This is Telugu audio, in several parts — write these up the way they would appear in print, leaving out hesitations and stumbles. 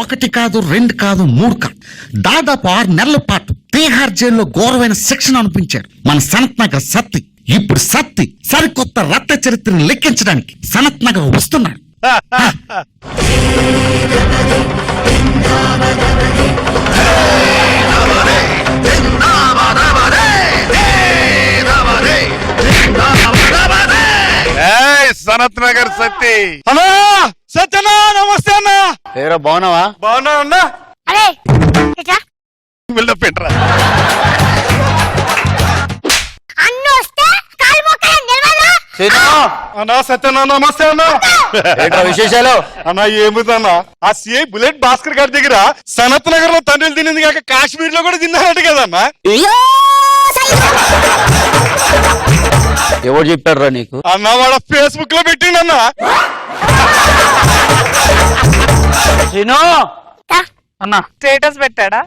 ఒకటి కాదు, రెండు కాదు, మూడు కాదు, దాదాపు 6 నెలల పాటు తీహార్ జైల్లో ఘోరమైన శిక్షణ అనిపించారు మన సనత్ నగర్ సత్తి. ఇప్పుడు సత్తి సరికొత్త రక్త చరిత్రను లెక్కించడానికి సనత్ నగర్ వస్తున్నాడు. సనత్ నగర్ సత్తి అన్నా సత్యనా నమస్తే అన్న. ఏరా బాగున్నావా? బాగున్నా అన్నా. పెట్టరా అన్నా సత్యనా నమస్తే అన్న. విశేషాలు అన్నా ఏముందన్నా ఆ సిఐ బుల్లెట్ భాస్కర్ గారి దగ్గర సనత్ నగర్ లో తండ్రులు తినింది కాక కాశ్మీర్ లో కూడా తిన్నారట కదన్నా. ఎవరు చెప్పారా నీకు? అన్న వాడు ఫేస్బుక్ లో పెట్టిండన్నా. అన్నా స్టేటస్ పెట్టాడా?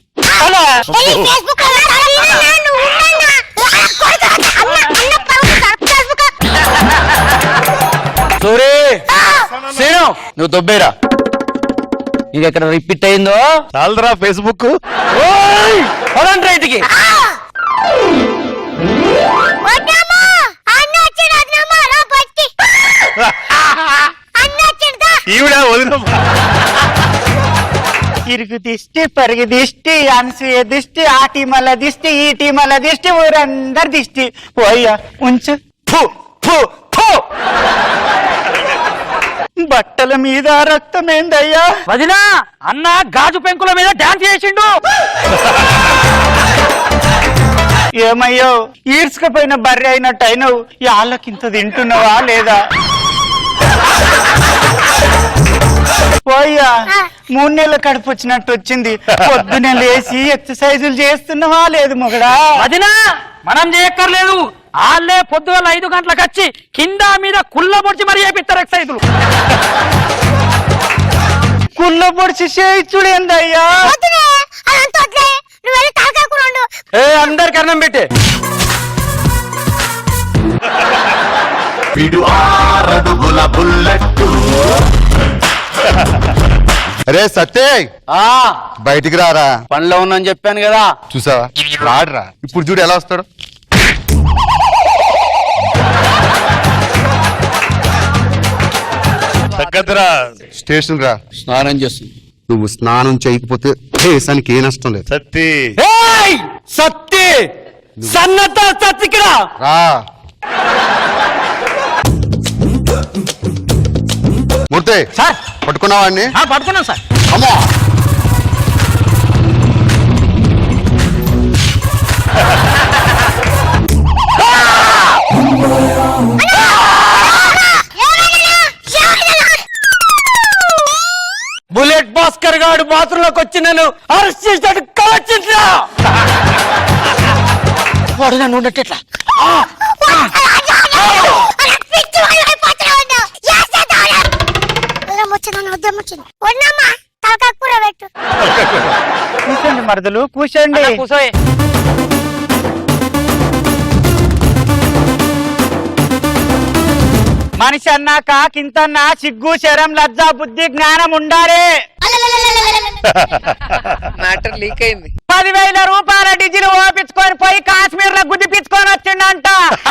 సూరి సీను నువ్వు దొబ్బేరా, నీకు ఎక్కడ రిపీట్ అయిందో చాలరా ఫేస్బుక్. రైతుకి ఈవిడ వదిన ఇరుగు దిష్టి, పరుగు దిష్టి, అనసూయ దిష్టి, ఆ టీమల దిష్టి, ఈ టీమల దిష్టి, ఊరందరి దిష్టి. పోయ్యా ఉంచు. బట్టల మీద రక్తమేందయ్యా? వదినా అన్న గాజు పెంకుల మీద డాన్స్ చేసిండు. ఏమయ్యో ఈడ్చుకపోయిన బర్రె అయినట్టు అయినవు, వాళ్ళకింత తింటున్నావా లేదా? పోయ్యా 3 నెలల కడుపు వచ్చినట్టు వచ్చింది. పొద్దున లేచి ఎక్సర్సైజులు చేస్తున్నావా లేదు మొగడా? వదినా మనం చేయక్కర్లేదు, వాళ్ళే పొద్దుగల 5 గంటలకు వచ్చి కింద మీద కుళ్ళ పొడిచి మరీ చేపిస్తారు ఎక్సైజులు. కుళ్ళ పొడిచి చేయిచ్చుడు ఏందయ్యా? అందరికి అన్నం పెట్టే. అరే సత్తే బయటికి రారా. పనిలో ఉందని చెప్పాను కదా. చూసావా రాడరా, ఇప్పుడు చూడు ఎలా వస్తాడు. తగ్గదురా, స్టేషన్ రా. స్నానం చేస్తుంది. నువ్వు స్నానం చేయకపోతే దేశానికి ఏ నష్టం లేదు. సత్తి సత్తి సన్నత సత్తికిరా రా మూర్తి. సార్ పట్టుకున్నావా అన్ని? పడుతున్నాం సార్. అమ్మా బుల్లెట్ భాస్కర్ గారు బాత్రూమ్ లోకి వచ్చి నన్ను అరెస్ట్ చేసినట్టు కావచ్చిందా? వాడు నన్ను ఉండట్లా. కూర్చోండి మరదలు కూర్చోండి. కూర్చోయ్. మనిషి అన్నాక కింతన్నా సిగ్గు, శరం, లజ్జ, బుద్ధి, జ్ఞానం ఉండాలి. మ్యాటర్ లీక్ అయింది. 10,000 రూపాయల డీజిల్ ఓపించుకొని పోయి కాశ్మీర్ లో గుద్దిపించుకొని వచ్చిండంట.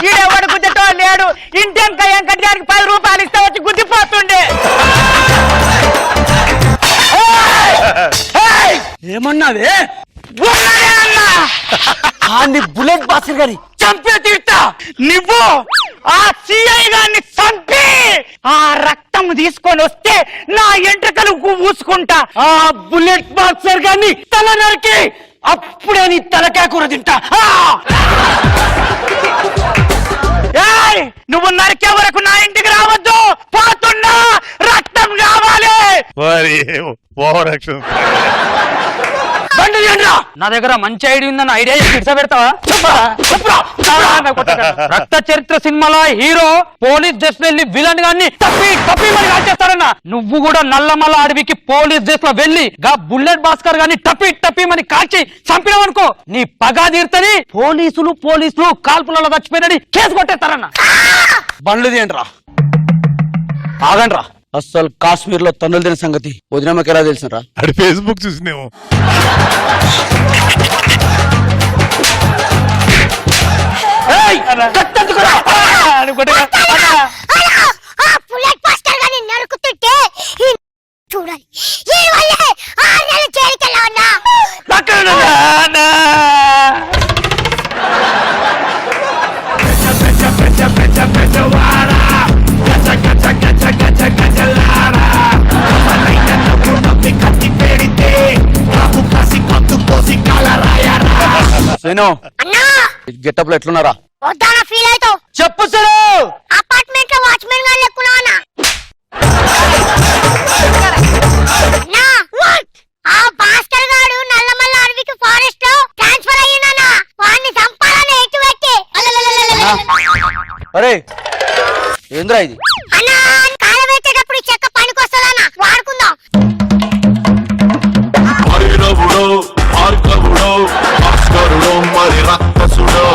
ఈడెవడు గుద్దితో లేడు. ఇంటికి ఎంకటికి 10 రూపాయలు ఇస్తే వచ్చి గుద్దిపోతుండే. ఏమన్నావే? బుల్లెట్ భాస్కర్ గారి చంపే తీర్తా. నువ్వు ఆ సిఐ గారిని చంపి ఆ రక్తం తీసుకొని వస్తే నా ఎంట్రకలు ఊసుకుంటా. ఆ బుల్లెట్ బాక్సర్ గారిని తల నరికి అప్పుడే నీ తలకాయ కూర తింటా. నువ్వు నరికే వరకు నా ఇంటికి రావద్దు. పోతున్నా, రక్తం కావాలి. బండి నా దగ్గర మంచి ఐడియా ఉందన్న ఐడియా ఇట్సా పెడతావా? రక్త చరిత్ర సినిమాలో హీరో పోలీస్ డ్రెస్ వెళ్ళి విలన్ గాన్ని తప్పి మరి కాల్చేస్తారన్న. నువ్వు కూడా నల్లమల్ల అడవికి పోలీస్ డ్రెస్ లో వెళ్ళి గా బుల్లెట్ భాస్కర్ గాని టప్పి మరి కాల్చి చంపినావనుకో నీ పగా తీర్తని పోలీసులు కాల్పులలో చచ్చిపోయినని కేసు కొట్టేస్తారన్న. బండ్లు తీయండి రా, ఆగండి రా. అస్సలు కాశ్మీర్ లో తన్నులు తిన సంగతి వదినమ్మకి ఎలా తెలిసినరా? అది ఫేస్బుక్ చూసినేమో. బుల్లెట్ మాస్టర్ గాని నరుకుతుంటే చూడాలి. ఈ వల్లే 6 నెలలు జైలుకెళ్ళా ఉన్నా. సేను అన్నా గెటప్ లో ఎట్లున్నారా? వద్దానా ఫీల్ అవుతావు. చెప్పు సేను. అపార్ట్మెంట్ లో వాచ్మెన్ గా లెక్కునా అన్నా. ఆ భాస్కర్ గాడు నల్లమల్ల అడవికి ఫారెస్ట్ లో ట్రాన్స్ఫర్ అయ్యిందన్నా. వాడిని చంపాలని ఎటు పెట్టి అరే ఏంద్రా ఇది? అన్నా కాలబెట్టేటప్పుడు ఈ చెక్క పనికొస్తుందన్నా, వాడుకుందాం. హరిరవుడో భార్గవుడో భాస్కరుడో మరి రక్కసుడో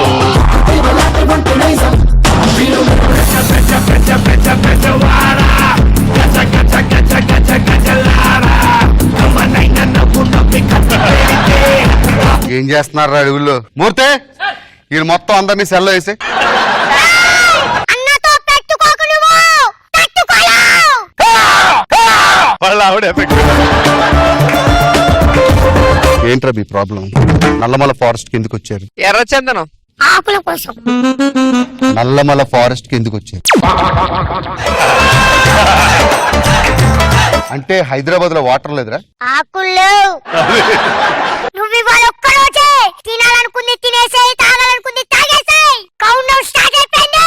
ఏం చేస్తున్నారు అడవుల్లో? మూర్తే వీళ్ళు మొత్తం అందరినీ సెల్లో వేసి అన్నతో పెట్టుకోకు నువ్వు, పెట్టుకోలేవు. వాళ్ళ ఆవిడ ఎఫెక్ట్. ఏంట్రా మీ ప్రాబ్లం? నల్లమల ఫారెస్ట్ కి ఎందుకు వచ్చారు? ఎర్రచందనం ఆకుల కోసం. నల్లమల ఫారెస్ట్ కి ఎందుకు వచ్చారు? అంటే హైదరాబాద్ లో వాటర్ లేదురా? ఆకులు నువ్వు ఇవాళ ఒక్క రోజే తినాలనుకుంది తినేసేయ్, తాగాలనుకుంది తాగేసేయ్. కౌంట్ డౌన్ స్టార్ట్ అయిపోయింది.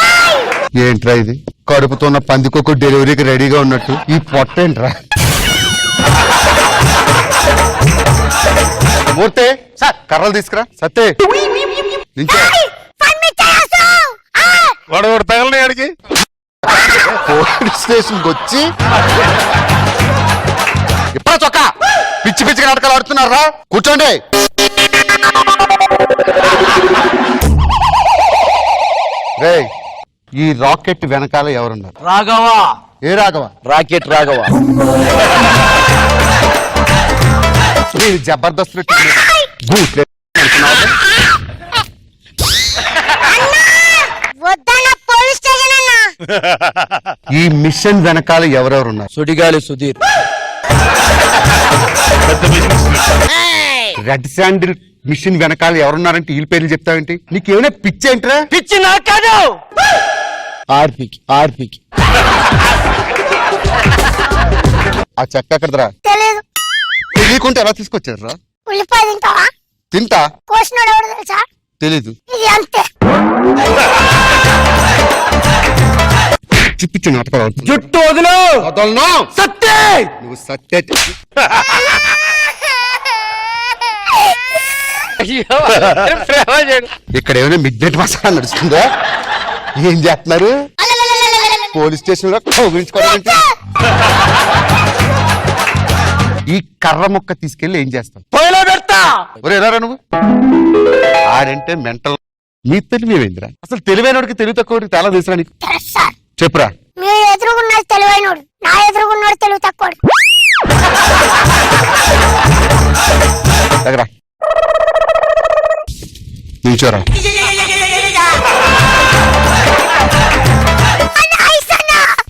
ఏయ్! ఏంట్రా ఇది? కడుపుతున్న పందికొక డెలివరీకి రెడీగా ఉన్నట్టు ఈ పొట్టేంట్రా? మూర్తే సార్ కర్రలు తీసుకురా. సత్తే నించో. ఏయ్! ఫన్ మీ చేయాల్సు. ఆ! వాడు తగలనే అడిగి పోలీస్ స్టేషన్ కి వచ్చి ఇప్పుడు చొక్కా పిచ్చి పిచ్చిగా నాటకాలు ఆడుతున్నారా? కూర్చోండి. రేయ్ ఈ రాకెట్ వెనకాల ఎవరున్నారు? రాఘవా. ఏ రాఘవ? రాకెట్ రాఘవా. నేను జబర్దస్త్ లో బూట్లే అనుకున్నావా? వద్దన్న పోలీస్ స్టేషన్ అన్నా. ఈ మిషన్ వెనకాల ఎవరెవరు ఉన్నారు? Sudigali Sudheer. Red sandal machine వెనకాల ఎవరున్నారంటే వీళ్ళ పేర్లు చెప్తావేంటి? నీకేమైనా పిచ్చి ఏంట్రా? పిచ్చి నాకు కాదు. ఆర్పికి ఆర్పికి ఆ చెక్క ఎక్కడదరా? తెలీదు. తెలియకుంటే ఎలా తీసుకొచ్చారా? ఉల్లిపాయ తింటావా? తింటా. కోసినోడు ఎవడు తెలుసా? తెలీదు. ఇది అంతే. పిచ్చి నాటకాలు ఆడుతున్నావు. జుట్టు వదిలు. వదలను. సత్తే. నువ్వు సత్య ప్రేమ చేయడు. ఇక్కడ ఏమైనా మిడ్ నైట్ మసాలా నడుస్తుందా? ఏం చేస్తున్నారు? పోలీస్ స్టేషన్ లో కౌగులించుకోవాలంటే ఈ కర్ర మొక్క తీసుకెళ్లి ఏం చేస్తాం? పొయ్యిలో పెడతా. ఒరే ఎలారా నువ్వు? ఆడంటే మెంటల్. మీ తెలివి ఏమైందిరా? అసలు తెలివైనడికి తెలివి తక్కువ చాలా తెలుసా నీకు? తెలుసు సార్. చెప్పురా. మీ ఎదురుగున్నాడు తెలివైనోడు, నా ఎదురుగున్నాడు తెలివి తక్కువడు. దగ్గర నిల్చోరా.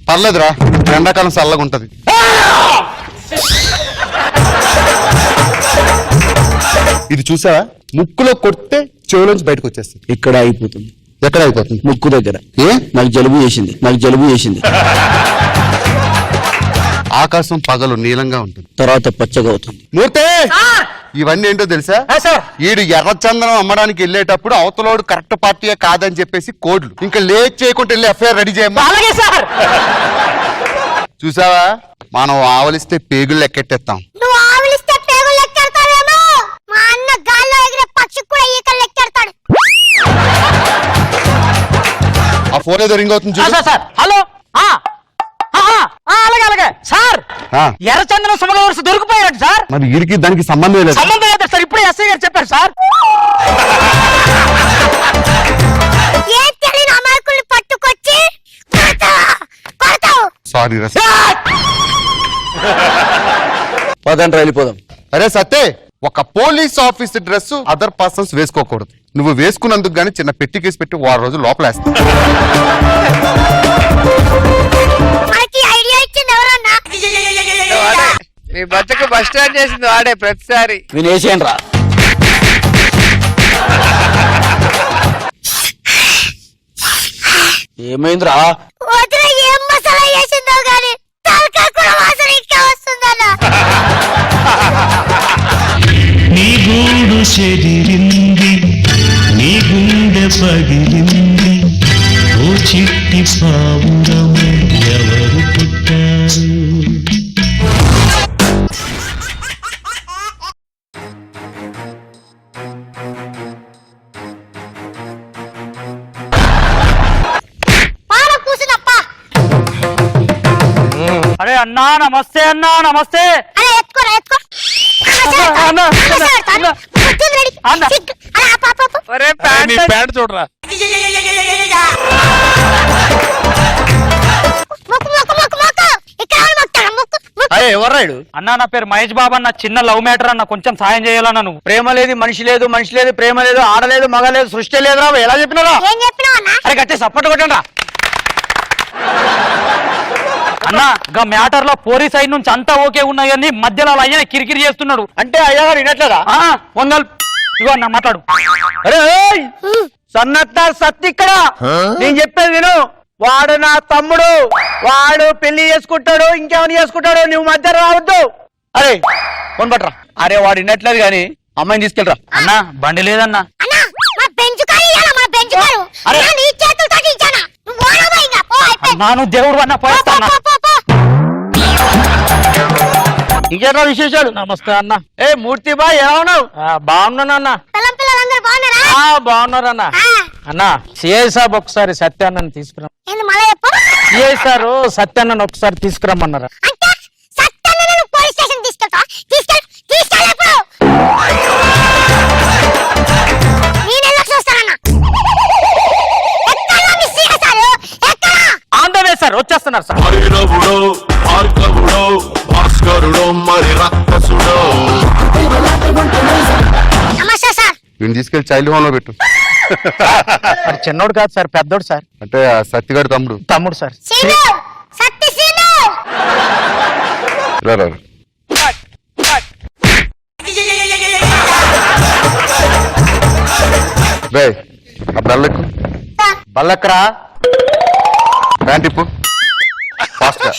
పర్లేదురా, ఎండాకాలం చల్లగా ఉంటది. ఇది చూసావా? ముక్కులో కొడితే చెవులోంచి బయటకు వచ్చేస్తుంది. ఇక్కడ అయిపోతుంది. ఎక్కడ అయిపోతుంది? ముక్కు దగ్గర. ఏ? నాకు జలుబు చేసింది. ఆకాశం పగలు నీలంగా ఉంటుంది, తర్వాత పచ్చగా అవుతుంది. మూర్తే ఇవన్నీ ఏంటో తెలుసా? ఈడు ఎర్రచందనం అమ్మడానికి వెళ్ళేటప్పుడు అవతలోడు కరెక్ట్ పార్టీయే కాదని చెప్పేసి కోడ్లు. ఇంకా లేట్ చేయకుండా వెళ్ళి ఎఫ్ఐఆర్ రెడీ చేయమ్మా. అలాగే సార్. చూసావా? మనం ఆవలిస్తే పేగులు లెక్కెట్టేస్తాం. నువ్వు ఆవులిస్తే పేగులు లెక్కెడతావేమో. మా అన్న గాల్లో ఎగిరే పక్షికి కూడా ఈకలు లెక్కెడతాడు. ఆ ఫోన్ ఏదో రింగ్ అవుతుంది చూడు. Sir hello. అలాగే సార్. ఆ. ఎర్రచందనం సుమల వరుస దొరికిపోయాడు సార్. మరి వీరికి దానికి సంబంధం లేదు. సంబంధం లేదు సార్. ఇప్పుడే ఎస్ఐ గారు చెప్పారు సార్. ఏం తెలియని అమాయకుల్ని పట్టుకొచ్చి కొడతావు. సారీ రా. పదండి వెళ్ళిపోదాం. అరే సత్తే, ఒక police officer dress other persons వేసుకోకూడదు. నువ్వు వేసుకున్నందుకు గానీ చిన్న పెట్టి కేసు పెట్టి 6 రోజులు లోపలేస్తా. మనకి ఐడియా ఇచ్చింది ఎవరన్నా? మీ బతుకు బస్ స్టాండ్ చేసింది వాడే ప్రతిసారి. వినేసేయండి రా. ఏమైందిరా? వదిన ఏం మసాలా చేసిందో గాని తలకాయ కూడా వాసన ఇంకా వస్తుందన్న. నీ గూడు చెదిరింది, నీ గుండె పగిలింది, ఓ చిట్టి పావురము ఎవరు పుట్టారు? పాల కూసునప్ప. అరే అన్నా నమస్తే, అన్నా నమస్తే. అరే ఎత్తుకోరా ఎత్తుకో. అన్న, అన్న. ఒరే ప్యాంట్ చూడరా. మొక్కు మొక్కు మొక్కు మొక్కు. ఇక్కడ ఎవరు మొక్కుతారు? మొక్కు మొక్కు. అరే ఎవర్రాడు? అన్నా నా పేరు మహేష్ బాబు అన్న, చిన్న లవ్ మ్యాటర్ అన్న, కొంచెం సాయం చేయాలన్నా నువ్వు. ప్రేమ లేదు, మనిషి లేదు, మనిషి లేదు, ప్రేమ లేదు, ఆడలేదు, మగ లేదు, సృష్టి లేదురా. ఎలా చెప్పినారా? ఏం చెప్పినావు అన్న? అరే గట్టి సపోర్ట్ కొట్టండి రా. అన్నా గా మ్యాటర్ లో పోరీ సైడ్ నుంచి అంతా ఓకే ఉన్నాయని మధ్యలో అలా అయ్యా కిరికిరి చేస్తున్నాడు. అంటే అయ్యగారు వినట్లేదా? వందలు ఇగో అన్న మాట్లాడు. అరే ఏయ్! సన్నత్తారు సత్తి ఇక్కడ. నేను చెప్పేది విను. వాడు నా తమ్ముడు, వాడు పెళ్లి చేసుకుంటాడు, ఇంకేమైనా చేసుకుంటాడు, నువ్వు మధ్య రావద్దు. అరే ఫోన్ పట్టరా. అరే వాడు వినట్లేదు గాని అమ్మాయిని తీసుకెళ్ళరా. అన్నా బండి లేదన్నా. అన్న మా బెంచ్ కారు ఇయ్యాలా? మా బెంచ్ కారు. అరే. అన్న, నీ చేతులతో ఇచ్చానా? నువ్వు ఓడవా ఇంకా? పో అయిపోయింది. నాను దేవుడు అన్న పోయేస్తాను. పో, పో, పో. ఇంకేనా విశేషాలు? నమస్తే అన్న. ఏ మూర్తి బాయ్ ఎలా ఉన్నావు? బాగున్నాను అన్న. పిల్లం పిల్లలందరూ బాగున్నారా? బాగున్నారు అన్న. ఆ, అన్న సిఐ సాబ్ ఒకసారి సత్యాన్నని తీసుకురా. ఏంది మళ్ళా చెప్పు? సిఐ సారు సత్యాన్నని ఒకసారి తీసుకురమ్మన్నారా. అంటే సత్యాన్ని నేను పోలీస్ స్టేషన్ తీసుకెళ్తా. తీసుకెళ్ళి ఎప్పుడు? నేనెందుకు చూస్తానన్నా? ఎక్కడా మిస్ చేశారు? ఎక్కడా? ఆందోళన సార్ వచ్చేస్తున్నారు సార్. హరిరవుడో భార్గవుడో భాస్కరుడో మరి రక్కసుడో. నమస్తే సార్. వీడిని తీసుకెళ్లి చైల్డ్ హోమ్ లో పెట్టు. చిన్నోడు కాదు సార్, పెద్దోడు సార్. అంటే ఆ సత్తిగాడు తమ్ముడు. తమ్ముడు సార్. Scene Satti scene. ఇలా రా. రే ఆ బల్లెక్కు. బల్లెక్కరా. ప్యాంట్ ఇప్పు ఫాస్ట్ గా.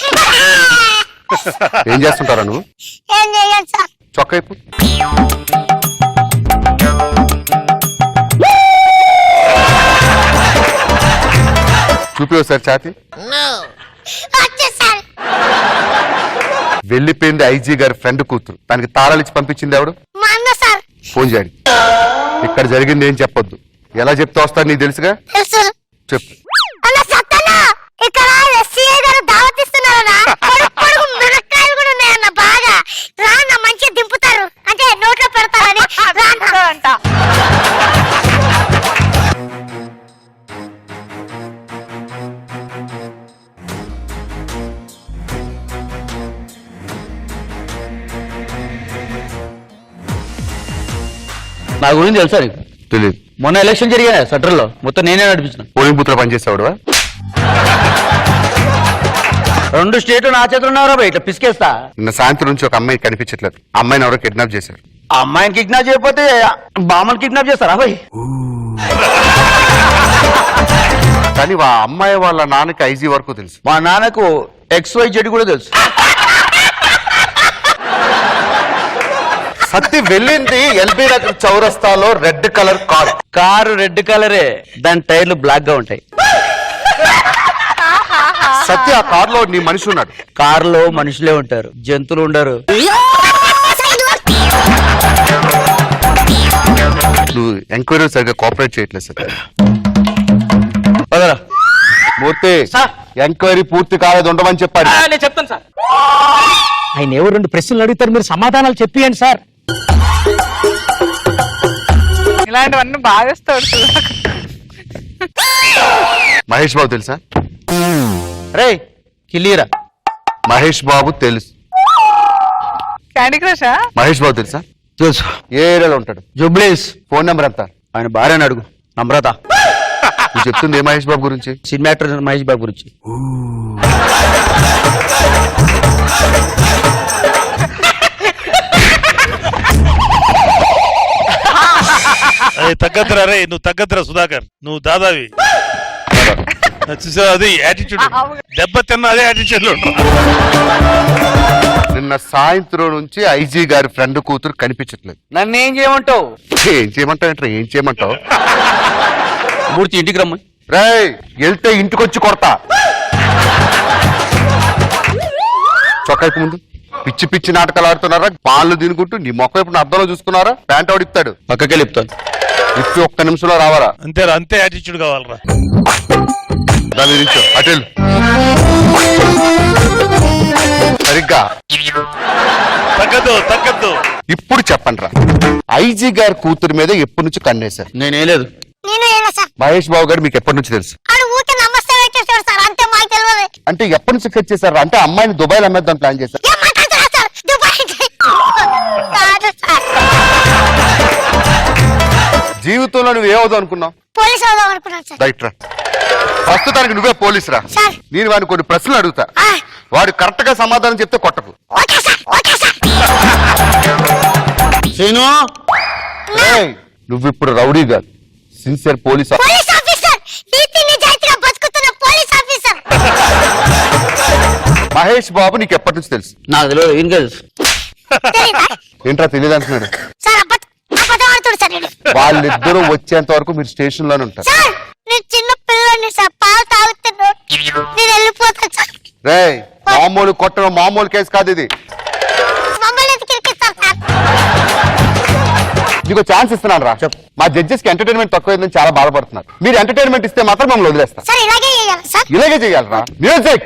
ఏం చేస్తుంటారా నువ్వు? ఏం చేయాలి సార్? చొక్కా ఇప్పు. చూపి ఒకసారి ఛాతి. వచ్చేసారు. వెళ్ళిపోయింది ఐజీ గారి ఫ్రెండ్ కూతురు. దానికి తాళాలు ఇచ్చి పంపించింది ఎవడు? మా అన్న సార్. ఫోన్ చేయండి. ఇక్కడ జరిగింది ఏం చెప్పొద్దు. ఎలా చెప్తే వస్తాడు నీకు తెలుసుగా. తెలుసు. చెప్పు. అన్న సత్తన్న, ఇక్కడ ఎస్సీఐ గారు దావతిస్తున్నారన్నా. పొడుగు మిరకాయలు కూడా ఉన్నాయన్న బాగా. రాన్న మంచిగా దింపుతారు, అంటే నోట్లో పెడతారని. అంట నా గురించి తెలుసా నీకు? తెలియదు. మొన్న ఎలక్షన్ జరిగా సెంట్రల్లో మొత్తం నేనే నడిపించిన. పోలింగ్ బూత్ లో పనిచేసేవాడువా? 2 స్టేట్లు నా చేతులు ఉన్నారా బయట పిసికేస్తా. నిన్న సాయంత్రం నుంచి ఒక అమ్మాయి కనిపించట్లేదు. అమ్మాయిని ఎవరో కిడ్నాప్ చేశారు. ఆ అమ్మాయిని కిడ్నాప్ చేయకపోతే బామ్మని కిడ్నాప్ చేస్తారా భయ్? కానీ ఆ అమ్మాయి వాళ్ళ నాన్నకి ఐజీ వరకు తెలుసు. మా నాన్నకు XYZ కూడా తెలుసు. సత్తి వెళ్ళింది ఎల్బీ నగర్ చౌరస్తాలో red colour car. Car red కలరే, దాని టైర్లు బ్లాక్ గా ఉంటాయి. సత్య ఆ కార్ లో నీ మనిషి ఉన్నాడు. కారులో మనుషులే ఉంటారు, జంతువులు ఉండరు. నువ్వు ఎంక్వైరీ సరిగ్గా కోఆపరేట్ చేయట్లేదు సత్య. పదరా. మూర్తి, సార్. ఎంక్వైరీ పూర్తి కాలేదు, ఉండమని చెప్పాడు. నేను చెప్తాను సార్. ఆయన ఎవరు 2 ప్రశ్నలు అడుగుతారు, మీరు సమాధానాలు చెప్పియండి సార్. ఇలాంటివన్నీ బాగేస్తాడు. మహేష్ బాబు తెలుసా? రే కిల్లీరా, మహేష్ బాబు తెలుసు. క్యాండీ క్రష్ మహేష్ బాబు తెలుసా? తెలుసు. ఏ ఏరియాలో ఉంటాడు? జుబ్లీస్. ఫోన్ నెంబర్ ఎంత? ఆయన భార్యని అడుగు. నమ్రత. నువ్వు చెప్తుంది ఏ మహేష్ బాబు గురించి? సినిమా యాక్టర్ మహేష్ బాబు గురించి. తగ్గద్దురా రే, నువ్వు తగ్గద్దురా సుధాకర్, నువ్వు దాదావి చూసా. అది యాటిట్యూడ్, దెబ్బ తిన్న అదే యాటిట్యూడ్ లో. నిన్న సాయంత్రం నుంచి ఐజీ గారి ఫ్రెండ్ కూతురు కనిపించట్లేదు. నన్ను ఏం చేయమంటావు? ఏం చేయమంటావు? ఏం చేయమంటావు? మూర్తి ఇంటికి రమ్మని. రేయ్, వెళ్తే ఇంటికొచ్చి కొడతా. చొక్కాయిపు ముందు పిచ్చి పిచ్చి నాటకాలు ఆడుతున్నారా? పాలు తినుకుంటూ నీ మొక్క ఇప్పుడు అర్థంలో చూసుకున్నారా? ప్యాంట్ ఆవిడ ఇస్తాడు, పక్కకి చెప్తాను. ఇప్పి ఒక్క నిమిషంలో రావాలా? అంతేరా, అంతే యాటిట్యూడ్ కావాలరా. దాని గురించి అటెల్ సరిగ్గా తగ్గద్దు తగ్గద్దు. ఇప్పుడు చెప్పండి రా, ఐజీ గారి కూతురు మీద ఎప్పటి నుంచి కన్నేశారు? నేనే లేదు. నేను ఏలా సార్ మహేష్ బాబు గారు మీకు ఎప్పటి నుంచి తెలుసు? ఆడు ఊరికే నమస్తే పెట్టేస్తాడు సార్, అంతే మాకు తెలియదు. అంటే ఎప్పటి నుంచి స్కెచ్ చేశారు? అంటే అమ్మాయిని దుబాయ్లో అమ్మేద్దాం ప్లాన్ చేశారు. ఏం మాట్లాడుతున్నారు సార్? దుబాయ్ కాదు సార్, జీవితంలో నువ్వు ఏమవుదాం అనుకున్నావు? పోలీసు అవుదాం అనుకున్నాను సార్. రైట్ రా, ప్రస్తుతానికి నువ్వే పోలీసు రా. సార్. నేను వాడిని కొన్ని ప్రశ్నలు అడుగుతా, ఆ, వాడు కరెక్ట్ గా సమాధానం చెప్తే కొట్టకు. Okay sir, okay sir. Seenu, ఏయ్, నువ్వు ఇప్పుడు రౌడీ కాదు, సిన్సియర్ పోలీస్. పోలీస్ ఆఫీసర్, నీతి నిజాయితీగా బతుకుతున్న పోలీస్ ఆఫీసర్. మహేష్ బాబు నీకు ఎప్పటి నుంచి తెలుసు? నాకు తెలియదు. ఏం తెలుసు? తెలీదా? ఏంట్రా తెలియదు అంటున్నాడు? సార్ అబద్ధం ఆడుతాడు సార్ నేను. వాళ్ళిద్దరూ వచ్చేంత వరకు మీరు స్టేషన్ లోనే ఉంటారు. సార్ నేను చిన్న పిల్లని సార్, పాలు తాగుతున్నాను, నేను వెళ్ళిపోతాను సార్. రేయ్, మామూలు కొట్టడం మామూలు కేసు కాదు ఇది. మమ్మల్ని ఎందుకు ఇరికిస్తారు సార్? నీకు ఛాన్స్ ఇస్తున్నాను రా. మా జడ్జెస్ కి ఎంటర్టైన్మెంట్ తక్కువైందని చాలా బాధపడుతున్నారు. మీరు ఎంటర్టైన్మెంట్ ఇస్తే మాత్రం మమ్మల్ని వదిలేస్తాం. సార్ ఇలాగే చేయాలి సార్. ఇలాగే చేయాలరా. మ్యూజిక్.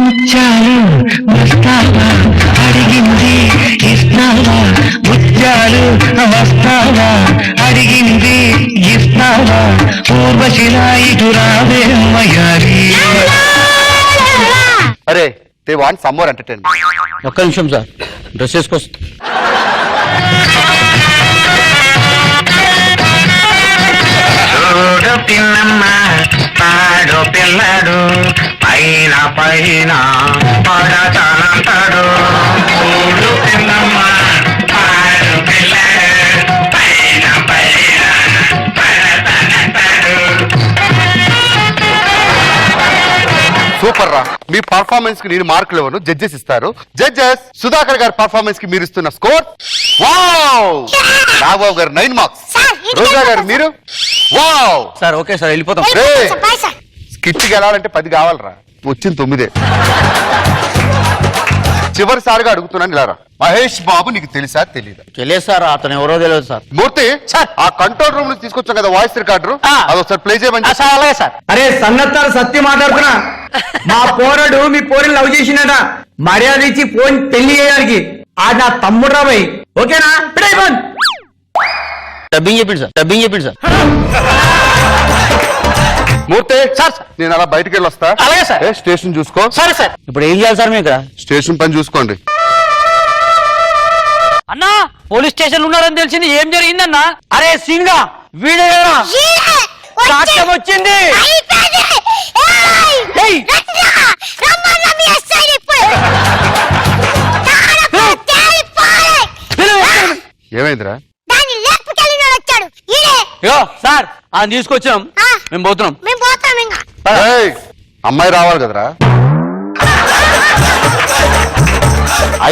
ముత్యాలు వస్తావా అడిగింది ఇస్తావా, ముత్యాలు వస్తావా అడిగింది ఇస్తావా, పూర్వశిలా ఇటు రావే మయారి. అరే, they want some more entertainment. ఒక్క నిమిషం సార్, డ్రెస్ వేసుకొస్తా. పిల్లమ్మ పాడు పిల్లడు పైన పైన పడతానంటాడు. చూడు పిల్లమ్మ పాడు పిల్లడు పైన పైన పడతానంటాడు. సూపర్ రా. మీ పర్ఫార్మెన్స్ కి నేను మార్కులు ఇవ్వను, జడ్జెస్ ఇస్తారు. జడ్జెస్, సుధాకర్ గారి పర్ఫార్మెన్స్ కి మీరు ఇస్తున్న స్కోర్ వావ్. నాగబాబు గారు 9 మార్క్స్. సార్, ఇది రోజా గారు సార్. మీరు వావ్. సార్ ఓకే సార్, వెళ్ళిపోతాం. రేయ్, సార్, బాయ్ సార్. స్కిట్ కి వెళ్ళాలంటే 10 కావాలరా, వచ్చింది 9. చివరిసారిగా అడుగుతున్నాను, ఇలా రా. మహేష్ బాబు నీకు తెలుసా తెలీదా? తెలియదు సార్, అతను ఎవరో తెలియదు సార్. మూర్తి, ఆ కంట్రోల్ రూమ్ నుంచి తీసుకొచ్చాం కదా వాయిస్ రికార్డర్, అది ఒకసారి ప్లే చేయమని చెప్పు. సార్ అలాగే సార్. అరే సన్నత్తారు సత్యం మాట్లాడుతున్నా. మా పోరడు మీ పోరిని లవ్ చేసిండట, మర్యాద ఇచ్చి ఫోన్ పెళ్లి చేయడానికి. ఆడు నా తమ్ముడు రాబోయ్, ఓకేనా? డబ్బింగ్ చెప్పింది సార్, డబ్బింగ్ చెప్పింది సార్. మూర్తి సార్, నేను అలా బయటికి వెళ్ళి వస్తా. అలాగే సార్. స్టేషన్ చూసుకో. సరే సార్. ఇప్పుడు ఏం చేయాలి సార్ మీకు ఇక్కడ? స్టేషన్ పని చూసుకోండి. అన్నా, పోలీస్ స్టేషన్ ఉన్నారని తెలిసింది, ఏం జరిగిందన్నా? అరే సీన్గా వీడే ఈడే, సాక్ష్యం వచ్చింది. అయిపోయింది. ఏయ్, రత్న, రమ్మన్న మీ ఎస్ఐ ఇప్పుడు. ఏమైందిరా? దాన్ని లేపుకెళ్ళినాడు వచ్చాడు. ఈడే. ఇగో సార్, ఆయన తీసుకొచ్చాం, ఆ, మేము పోతున్నాం. మేము పోతాం ఇంకా. ఏయ్, అమ్మాయి రావాలి కదరా.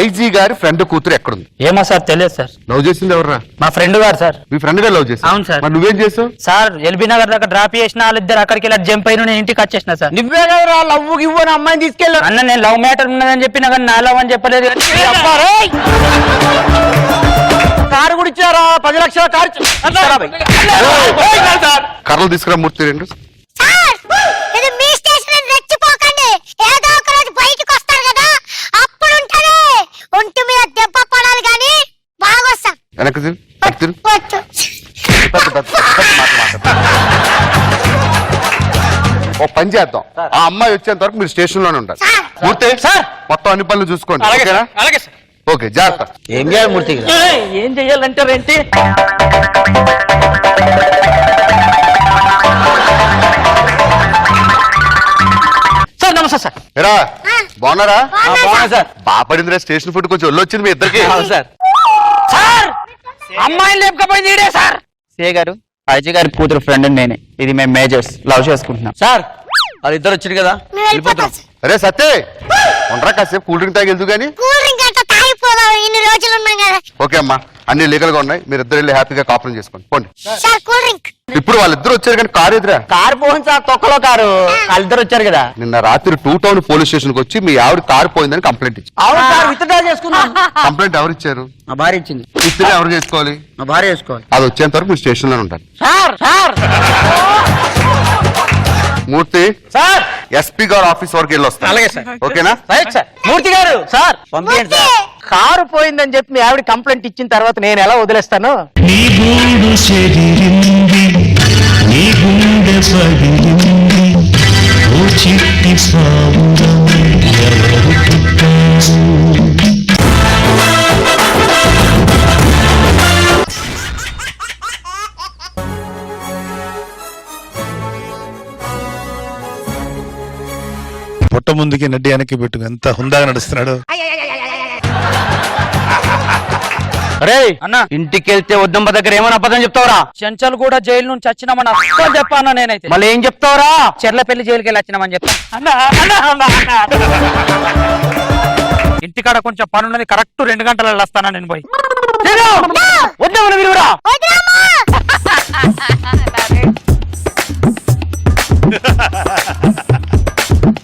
ఐజీ గారి ఫ్రెండ్ కూతురు ఎక్కడుంది? ఏమో సార్, తెలియదు సార్. లవ్ చేసింది ఎవర్రా? మా ఫ్రెండ్ గారు సార్. మీ ఫ్రెండ్ గారు లవ్ చేసి? అవును సార్. మరి నువ్వేం చేసావు? సార్ ఎల్బీ నగర్ దాకా డ్రాప్ చేసిన వాళ్ళిద్దరు అక్కడికి వెళ్ళి జంప్ అయిన నేను ఇంటికి వచ్చేసిన సార్. నువ్వే కదా లవ్ ఇవ్వని అమ్మాయిని తీసుకెళ్ళా. అన్న నేను లవ్ మ్యాటర్ ఉన్నదని చెప్పినా కానీ నా లవ్ అని చెప్పలేదు. కారు కూడా ఇచ్చారా? 10 లక్షల కారు కర్రలు తీసుకురా మూర్తి రెండు. సార్, ఇది మీ స్టేషన్ అని రెచ్చిపోకండి. ఏదో ఒక రోజు బయటికి వస్తారు కదా, అప్పుడు ఉంటది. ఒంటి మీద దెబ్బ పడాలి కానీ బాగా వస్తాం. వెనక్కి తిరు, అటు తిరు. వచ్చు. ఓ పని చేద్దాం, ఆ అమ్మాయి వచ్చేంత వరకు మీరు స్టేషన్ లోనే ఉండాలి. సార్. మూర్తి సార్. మొత్తం అన్ని పనులు చూసుకోండి. అలాగే ఓకేనా? సార్, అలాగే సార్. ఓకే, జాగ్రత్త. ఏం చేయాలి మూర్తి గారు? ఏం చెయ్యాలంటారేంటి? సార్ నమస్తే సార్. ఎరా బాగున్నారా? బాగున్నా సార్. బాపడిందిరా స్టేషన్ ఫుడ్ కొంచెం ఒళ్ళు వచ్చింది మీ ఇద్దరికి. సార్ సార్ అమ్మాయిని లేపకపోయింది ఈడే సార్. సే గారు, అజయ్ గారి కూతురు ఫ్రెండ్ నేనే. ఇది మేము మేజర్స్ లవ్ చేసుకుంటున్నాం. సార్ వాళ్ళిద్దరు వచ్చారు కదా, మేము వెళ్ళిపోతాం సార్. అరే సత్తే ఉండరా, కాసేపు కూల్ డ్రింక్ తాగి వెళ్తూ గానీ. కూల్ డ్రింక్ అంటే తాగిపోదాం, ఇన్ని రోజులు ఉన్నాం కదా. ఓకే అమ్మా, అన్ని లీగల్ గా ఉన్నాయి, మీరు ఇద్దరు వెళ్ళి హ్యాపీగా కాపురం చేసుకోండి. పోండి. Sir cool drink. ఇప్పుడు వాళ్ళిద్దరు వచ్చారు కానీ కారు ఎదురా. కారు పోయింది సార్, తొక్కలో కారు. వాళ్ళిద్దరు వచ్చారు కదా. నిన్న రాత్రి 2 టౌన్ పోలీస్ స్టేషన్ కి వచ్చి మీ ఆవిడ కారు పోయిందని కంప్లైంట్ ఇచ్చారు. అవును సార్, విత్డ్రా చేసుకున్నాం. కంప్లైంట్ ఎవరు ఇచ్చారు? మా భార్య ఇచ్చింది. ఇస్తే ఎవరు చేసుకోవాలి? మా భార్య వేసుకోవాలి. అది వచ్చేంత వరకు మీరు స్టేషన్ లోనే ఉంటారు. సార్ సార్ మూర్తి సార్ ఎస్పీ గారు ఆఫీస్ వరకు వెళ్ళి వస్తారు. అలాగే సార్. ఓకేనా? Right sir. మూర్తి గారు సార్ పంపించండి సార్. కారు పోయిందని చెప్పి మీ ఆవిడ కంప్లైంట్ ఇచ్చిన తర్వాత నేను ఎలా వదిలేస్తాను? నీ గూడు చెదిరింది, నీ గుండె పగిలింది, ఓ చిట్టి సావురమే ఎవరు పుట్టారు? పుట్ట ముందుకి నడ్డి వెనక్కి పెట్టు, ఎంత హుందాగా నడుస్తున్నాడు. అరే అన్న, ఇంటికి వెళ్తే వద్దమ్మ దగ్గర ఏమని అబద్ధం చెప్తావరా? చెంచల్ కూడా జైలు నుంచి వచ్చినామని అస్సలు చెప్పాను నేనైతే. మళ్ళీ ఏం చెప్తావరా? చెర్లపల్లి జైలుకి వెళ్ళి వచ్చినామని చెప్తా. ఇంటికాడ కొంచెం పనున్నది, కరెక్ట్ 2 గంటలలో వస్తానా నేను పోయి. వద్దమ్మని విలువరా.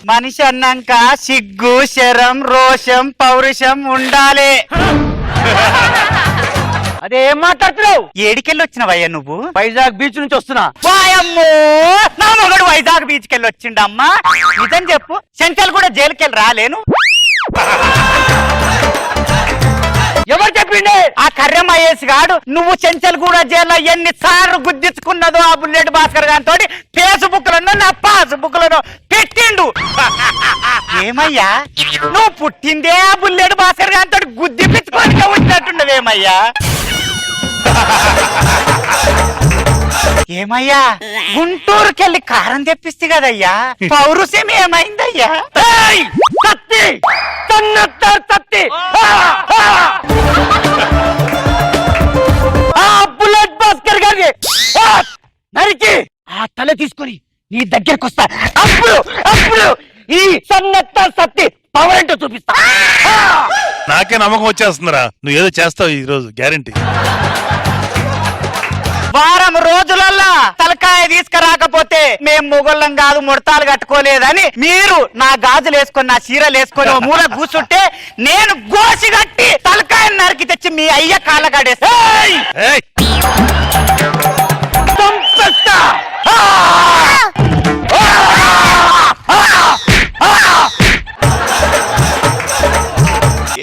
మనిషి అన్నాక సిగ్గు, శరం, రోషం, పౌరుషం ఉండాలి. అదే ఏం మాట్లాడుతున్నావు? ఏడికెళ్ళి వచ్చినవయ్యా నువ్వు? వైజాగ్ బీచ్ నుంచి వస్తున్నా. వాయమ్మో, నా మగడు వైజాగ్ బీచ్ కెళ్ళి వచ్చిండమ్మా. నిజం చెప్పు, సెంట్రల్ కూడా జైలుకెళ్ళి రాలేను. ఎవరు చెప్పిండే? ఆ కర్రె మహేష్ గాడు నువ్వు చెంచల్గూడ జైల్లో ఎన్నిసార్లు గుద్దించుకున్నదో ఆ బుల్లెట్ భాస్కర్ గారితో ఫేస్బుక్ లను నా పాస్బుక్ లను పెట్టిండు. ఏమయ్యా నువ్వు పుట్టిందే ఆ బుల్లెట్ భాస్కర్ గారితో గుద్దిపించుకొని వచ్చినట్టున్నవేమయ్యా? ఏమయ్యా గుంటూరుకెళ్ళి కారం తెప్పిస్తే కదయ్యా, పౌరుషం ఏమైందయ్యా? సత్తి సన్నత్తర్ సత్తి ఆ బుల్లెట్ భాస్కర్ గారికి నరికి ఆ తల తీసుకొని నీ దగ్గరకు వస్తా. అప్పుడు అప్పుడు ఈ సన్నత్తర్ సత్తి పవర్ ఏంటో చూపిస్తా. నాకే నమ్మకం వచ్చేస్తుందిరా, నువ్వు ఏదో చేస్తావు ఈ రోజు, గ్యారంటీ. వారం రోజులల్లా తలకాయ తీసుకురాకపోతే మేం మొగళ్ళం కాదు, ముడతాలు కట్టుకోలేదని మీరు నా గాజులు వేసుకొని, నా చీరలు వేసుకొని ఓ మూల కూర్చుంటే నేను గోసి కట్టి తలకాయ నరికి తెచ్చి మీ అయ్య కాళ్ళగాడేస్తా. ఏయ్! చంపేస్తా.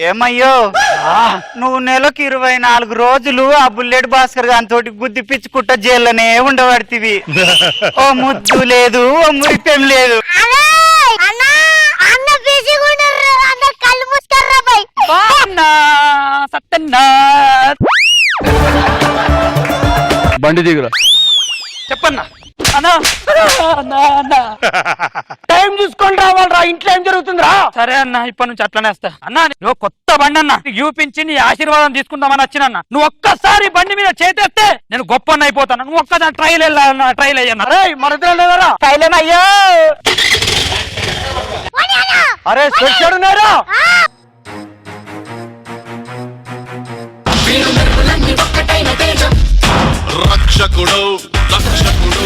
ఏమయ్యో నువ్వు నెలకు 24 రోజులు ఆ బుల్లెట్ భాస్కర్ గారితోటి గుద్ది పిచ్చుకుంటా జైల్లోనే ఉండబడితివి. ఓ ముద్దు లేదు, ఓ మురిపెం లేదు. అన్న బిజీగా ఉన్నారు, అన్న కళ్ళు మూసుకర్రా బై. సత్యన్నా బండి దిగురా. చెప్పన్నా. టైం చూసుకొని రావాలరా, ఇంట్లో ఏం జరుగుతుందిరా? సరే అన్న, ఇప్పటి నుంచి అట్లనే వస్తా. అన్న నువ్వు కొత్త బండి అన్న చూపించి నీ ఆశీర్వాదం తీసుకుందామని వచ్చినన్న. నువ్వు ఒక్కసారి బండి మీద చేతేస్తే నేను గొప్ప అయిపోతాను. నువ్వు ఒక్కసారి ట్రైల్ అయ్యన్నా. మరదరా కైలేనయ్యో. అరే చెడున్నారా? రక్షకుడు రక్షకుడు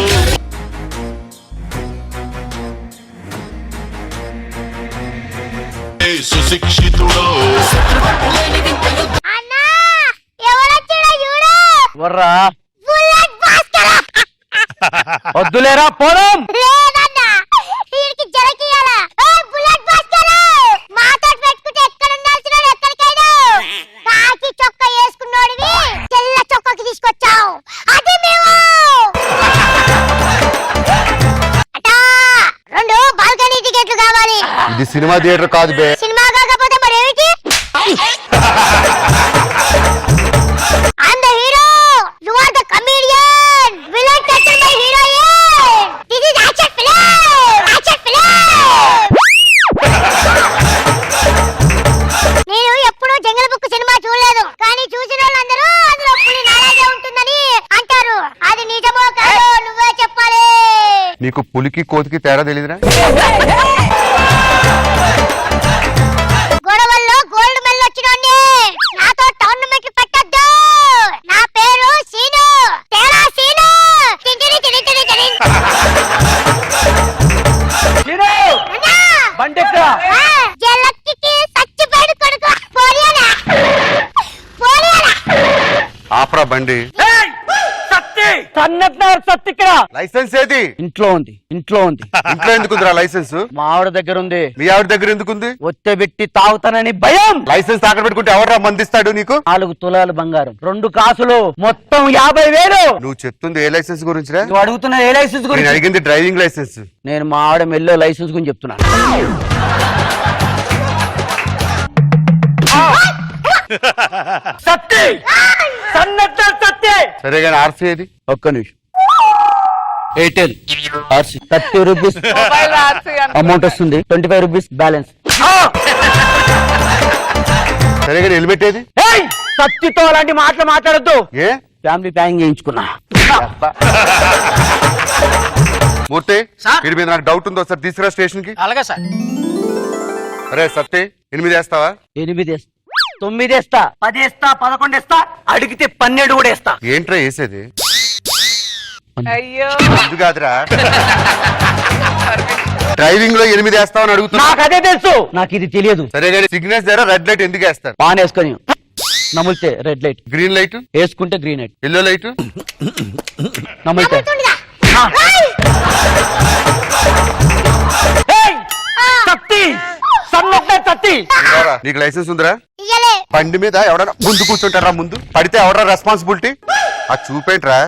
సుశిక్షితుడు. అన్నా ఎవరొచ్చాడో చూడు. వర్రా బుల్లెట్ భాస్కర్. వద్దులేరా పోదాం. లేదన్నా వీడికి జరకియాల. బుల్లెట్ భాస్కర్ మాతో పెట్టుకుంటే ఎక్కడ ఉండాల్సినాడు ఎక్కడికైనా. కాకి చొక్కా వేసుకున్నోడివి తెల్ల చొక్కాకి తీసుకొచ్చావు. అది మేము అటా ఇది సినిమా థియేటర్ కాదు బే. సినిమా కాకపోతే మరి ఏమిటి? I'm the hero. You are the comedian. Villain captured by heroine. This is action film. Action film. నేను ఎప్పుడూ జంగల్ బుక్ సినిమా చూడలేదు, కానీ చూసిన వాళ్ళందరూ అందులో పులి నాలాగే ఉంటుందని అంటారు. అది నిజమో కాదో నువ్వే చెప్పాలి. నీకు పులికి కోతికి తేడా తెలియదురా? గొడవల్లో గోల్డ్ మెడల్ వచ్చినోడ్ని. నాతో టోర్నమెంట్ పెట్టొద్దు. నా పేరు సీను. తేరా సీను. టింటిరి టిరి టిరి టిరి. అన్నా! బండి ఎక్కు. ఆ, జలక్కికి చచ్చిపోయాడు కొడుకు. పోనీయాలా? పోనీయాలా? ఆపరా బండి. సన్నత్నార్ సత్తి ఇక్కడ లైసెన్స్ ఏది? ఇంట్లో ఉంది. ఇంట్లో ఎందుకుందిరా లైసెన్స్? మా ఆవిడ దగ్గర ఉంది. మీ ఆవిడ దగ్గర ఎందుకుంది? ఒత్తే పెట్టి తాగుతానని భయం. లైసెన్స్ తాకడ పెట్టుకుంటే ఎవరా మందిస్తాడు నీకు? 4 తులాలు బంగారం, 2 కాసులు, మొత్తం 50,000. నువ్వు చెప్తుంది ఏ లైసెన్స్ గురించిరా? నువ్వు అడుగుతున్న ఏ లైసెన్స్ నేను గురించి? అడిగింది డ్రైవింగ్ లైసెన్స్. నేను మా ఆవిడ మెల్లో లైసెన్స్ గురించి చెప్తున్నాను. సత్తి సన్నత్నార్ సత్తి. సరే కానీ ఆర్సీ ఏది? ఒక్క నిమిషం. ఎయిర్టెల్ ఆర్సీ 30 రూపీస్ అమౌంట్ వస్తుంది, 25 రూపీస్ బ్యాలెన్స్. సరే కానీ హెల్మెట్ ఏది? సత్తితో అలాంటి మాటలు మాట్లాడద్దు. ఏ ఫ్యామిలీ ప్లానింగ్ చేయించుకున్నా. మూర్తి వీడి మీద నాకు డౌట్ ఉంది, ఒకసారి తీసుకురా స్టేషన్ కి. అలాగే సార్. అరే సత్తి 8 వేస్తావా? 8 వేస్తా, 9 వేస్తా, 10 వేస్తా, 11 వేస్తా, అడిగితే 12 కూడా వేస్తా. ఏంట్రా వేసేది? ఇది కాదురా, డ్రైవింగ్ లో 8 వేస్తావని అడుగుతున్నా. నాకు అదే తెలుసు, నాకు ఇది తెలియదు. సరే కానీ సిగ్నల్స్ దగ్గర రెడ్ లైట్ ఎందుకు వేస్తారు? పాన్ వేసుకొని నములితే రెడ్ లైట్, గ్రీన్ లైట్ వేసుకుంటే గ్రీన్ లైట్, ఎల్లో లైట్ నములితే. నమ్ముతుండగా. సత్తి సన్నత్నార్ సత్తి. నీకు లైసెన్స్ ఉందిరా? ఇయ్యలే. బండి మీద ఎవడన్నా ముందు కూర్చుంటారా? ముందు పడితే ఎవడరా రెస్పాన్సిబిలిటీ? అది చూపేంట్రా?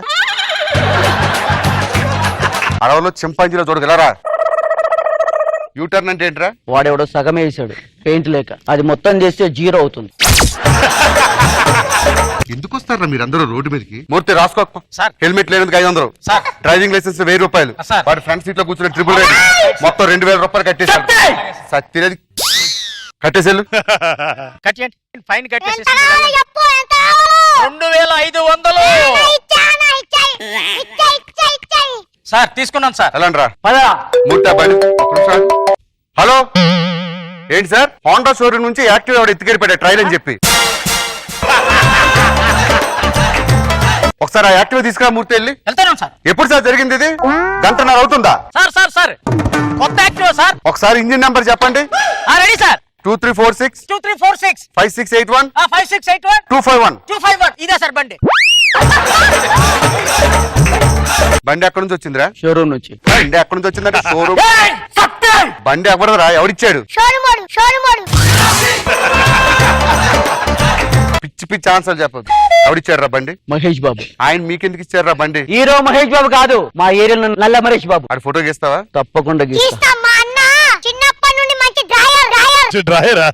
అడవులో చింపాంజీలో చూడగలరా? యూటర్న్ అంటే ఏంట్రా? వాడెవడో సగమే వేసాడు పెయింట్ లేక, అది మొత్తం చేస్తే 0 అవుతుంది. ఎందుకు వస్తారా మీరందరూ రోడ్డు మీదకి? మూర్తి రాసుకో హెల్మెట్ లేనందుకు 500, డ్రైవింగ్ లైసెన్స్ 1000 రూపాయలు, వాడు ఫ్రంట్ సీట్ లో కూర్చున్న ట్రిపుల్ రైడ్ మొత్తం 2000 రూపాయలు కట్టేసాడు. సత్యది కట్టేసేళ్ళు. ఫైన్ ఎంత కావాలో చెప్పు, ఎంత కావాలో? 2500. ఇచ్చానా, ఇచ్చాయి. ఇచ్చాయి, ఇచ్చాయి, ఇచ్చాయి. సార్ తీసుకున్నాను సార్. ఎలాండ్రా పదా. మూర్తి బండి ఒక్క నిమిషం. హలో ఏంటి సార్, హోండా షోరూమ్ నుంచి యాక్టివ్ ఎవడు ఎత్తుకెళ్ళిపోయా ట్రైల్ అని చెప్పి. ఒకసారి ఆ యాక్టివ్ తీసుకురా మూర్తి వెళ్ళి. వెళ్తాను సార్. ఎప్పుడు సార్ జరిగింది ఇది? గంటన్నర అవుతుందా? సార్ సార్ సార్ కొత్త యాక్టివ్ సార్. ఒకసారి ఇంజిన్ నెంబర్ చెప్పండి. Ready sir. 2346 2346 5681 5681 251. 251. ఇదే సార్ బండి. బండి ఎక్కడి నుంచి వచ్చిందిరా? షోరూమ్ నుంచి. బండి ఎక్కడి నుంచి వచ్చిందంటే షోరూమ్. బండి ఎవడరా? ఎవడిచ్చాడు? షోరుమోడు, షోరుమోడు. పిచ్చి పిచ్చి ఆన్సర్ చెప్పదు. ఎవడిచ్చాడు రా బండి? మహేష్ బాబు. ఆయన మీకెందుకు ఇచ్చారా బండి? హీరో మహేష్ బాబు కాదు, మా ఏరియాలో నల్ల మహేష్ బాబు. అది ఫోటో గీస్తావా? తప్పకుండా గీస్తా. తీస్తాం. మా అన్న చిన్నప్పటి నుండి మంచి డ్రైవర్. డ్రాయరా?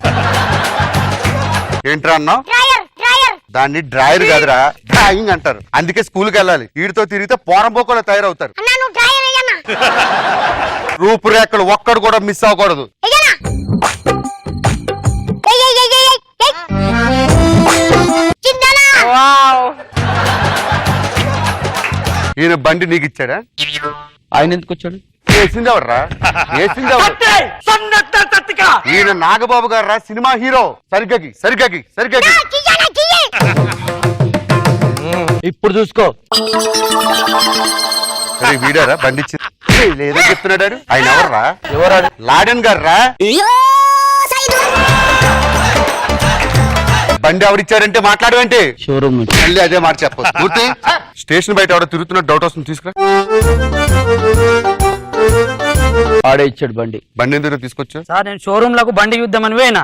ఏంట్రా అన్నావు? డ్రైవర్. దాన్ని డ్రాయర్ కాదురా, డ్రాయింగ్ అంటారు. అందుకే స్కూల్ కి వెళ్ళాలి. వీడితో తిరిగితే పోరంబోకోలో తయారవుతారు. అన్నా నువ్వు డ్రైవర్ అయ్యన్నా. రూపురేఖలు ఒక్కడు కూడా మిస్ అవ్వకూడదు. అయ్యన్నా. ఏయ్ ఏయ్ ఏయ్ ఏయ్ ఏయ్. చిందనా. ఈయన బండి నీకు ఇచ్చాడా? ఆయన ఎందుకు వచ్చాడు? వేసింది ఎవర్రా? వేసింది ఎవరు? ఈయన నాగబాబు గారు రా, సినిమా హీరో. సరిగ్గాకి. కియ్యనా, కియ్యి. ఇప్పుడు చూసుకో. సరే వీడారా బండి ఇచ్చింది? లేదో చెప్తున్నాడు. ఆయన ఎవర్రా? ఎవరాడు? లాడెన్ గారు రా. బండి ఎవరిచ్చారంటే మాట్లాడవేంటి? షోరూమ్ నుంచి. మళ్ళీ అదే మాట చెప్పదు. పూర్తి స్టేషన్ బయట ఎవడో తిరుగుతున్నట్టు డౌట్ వస్తుంది, తీసుకురా. ఆడే ఇచ్చాడు బండి. బండి ఎందుకు తీసుకొచ్చా? సార్ నేను షోరూమ్ లకు బండి చూద్దామని పోయినా,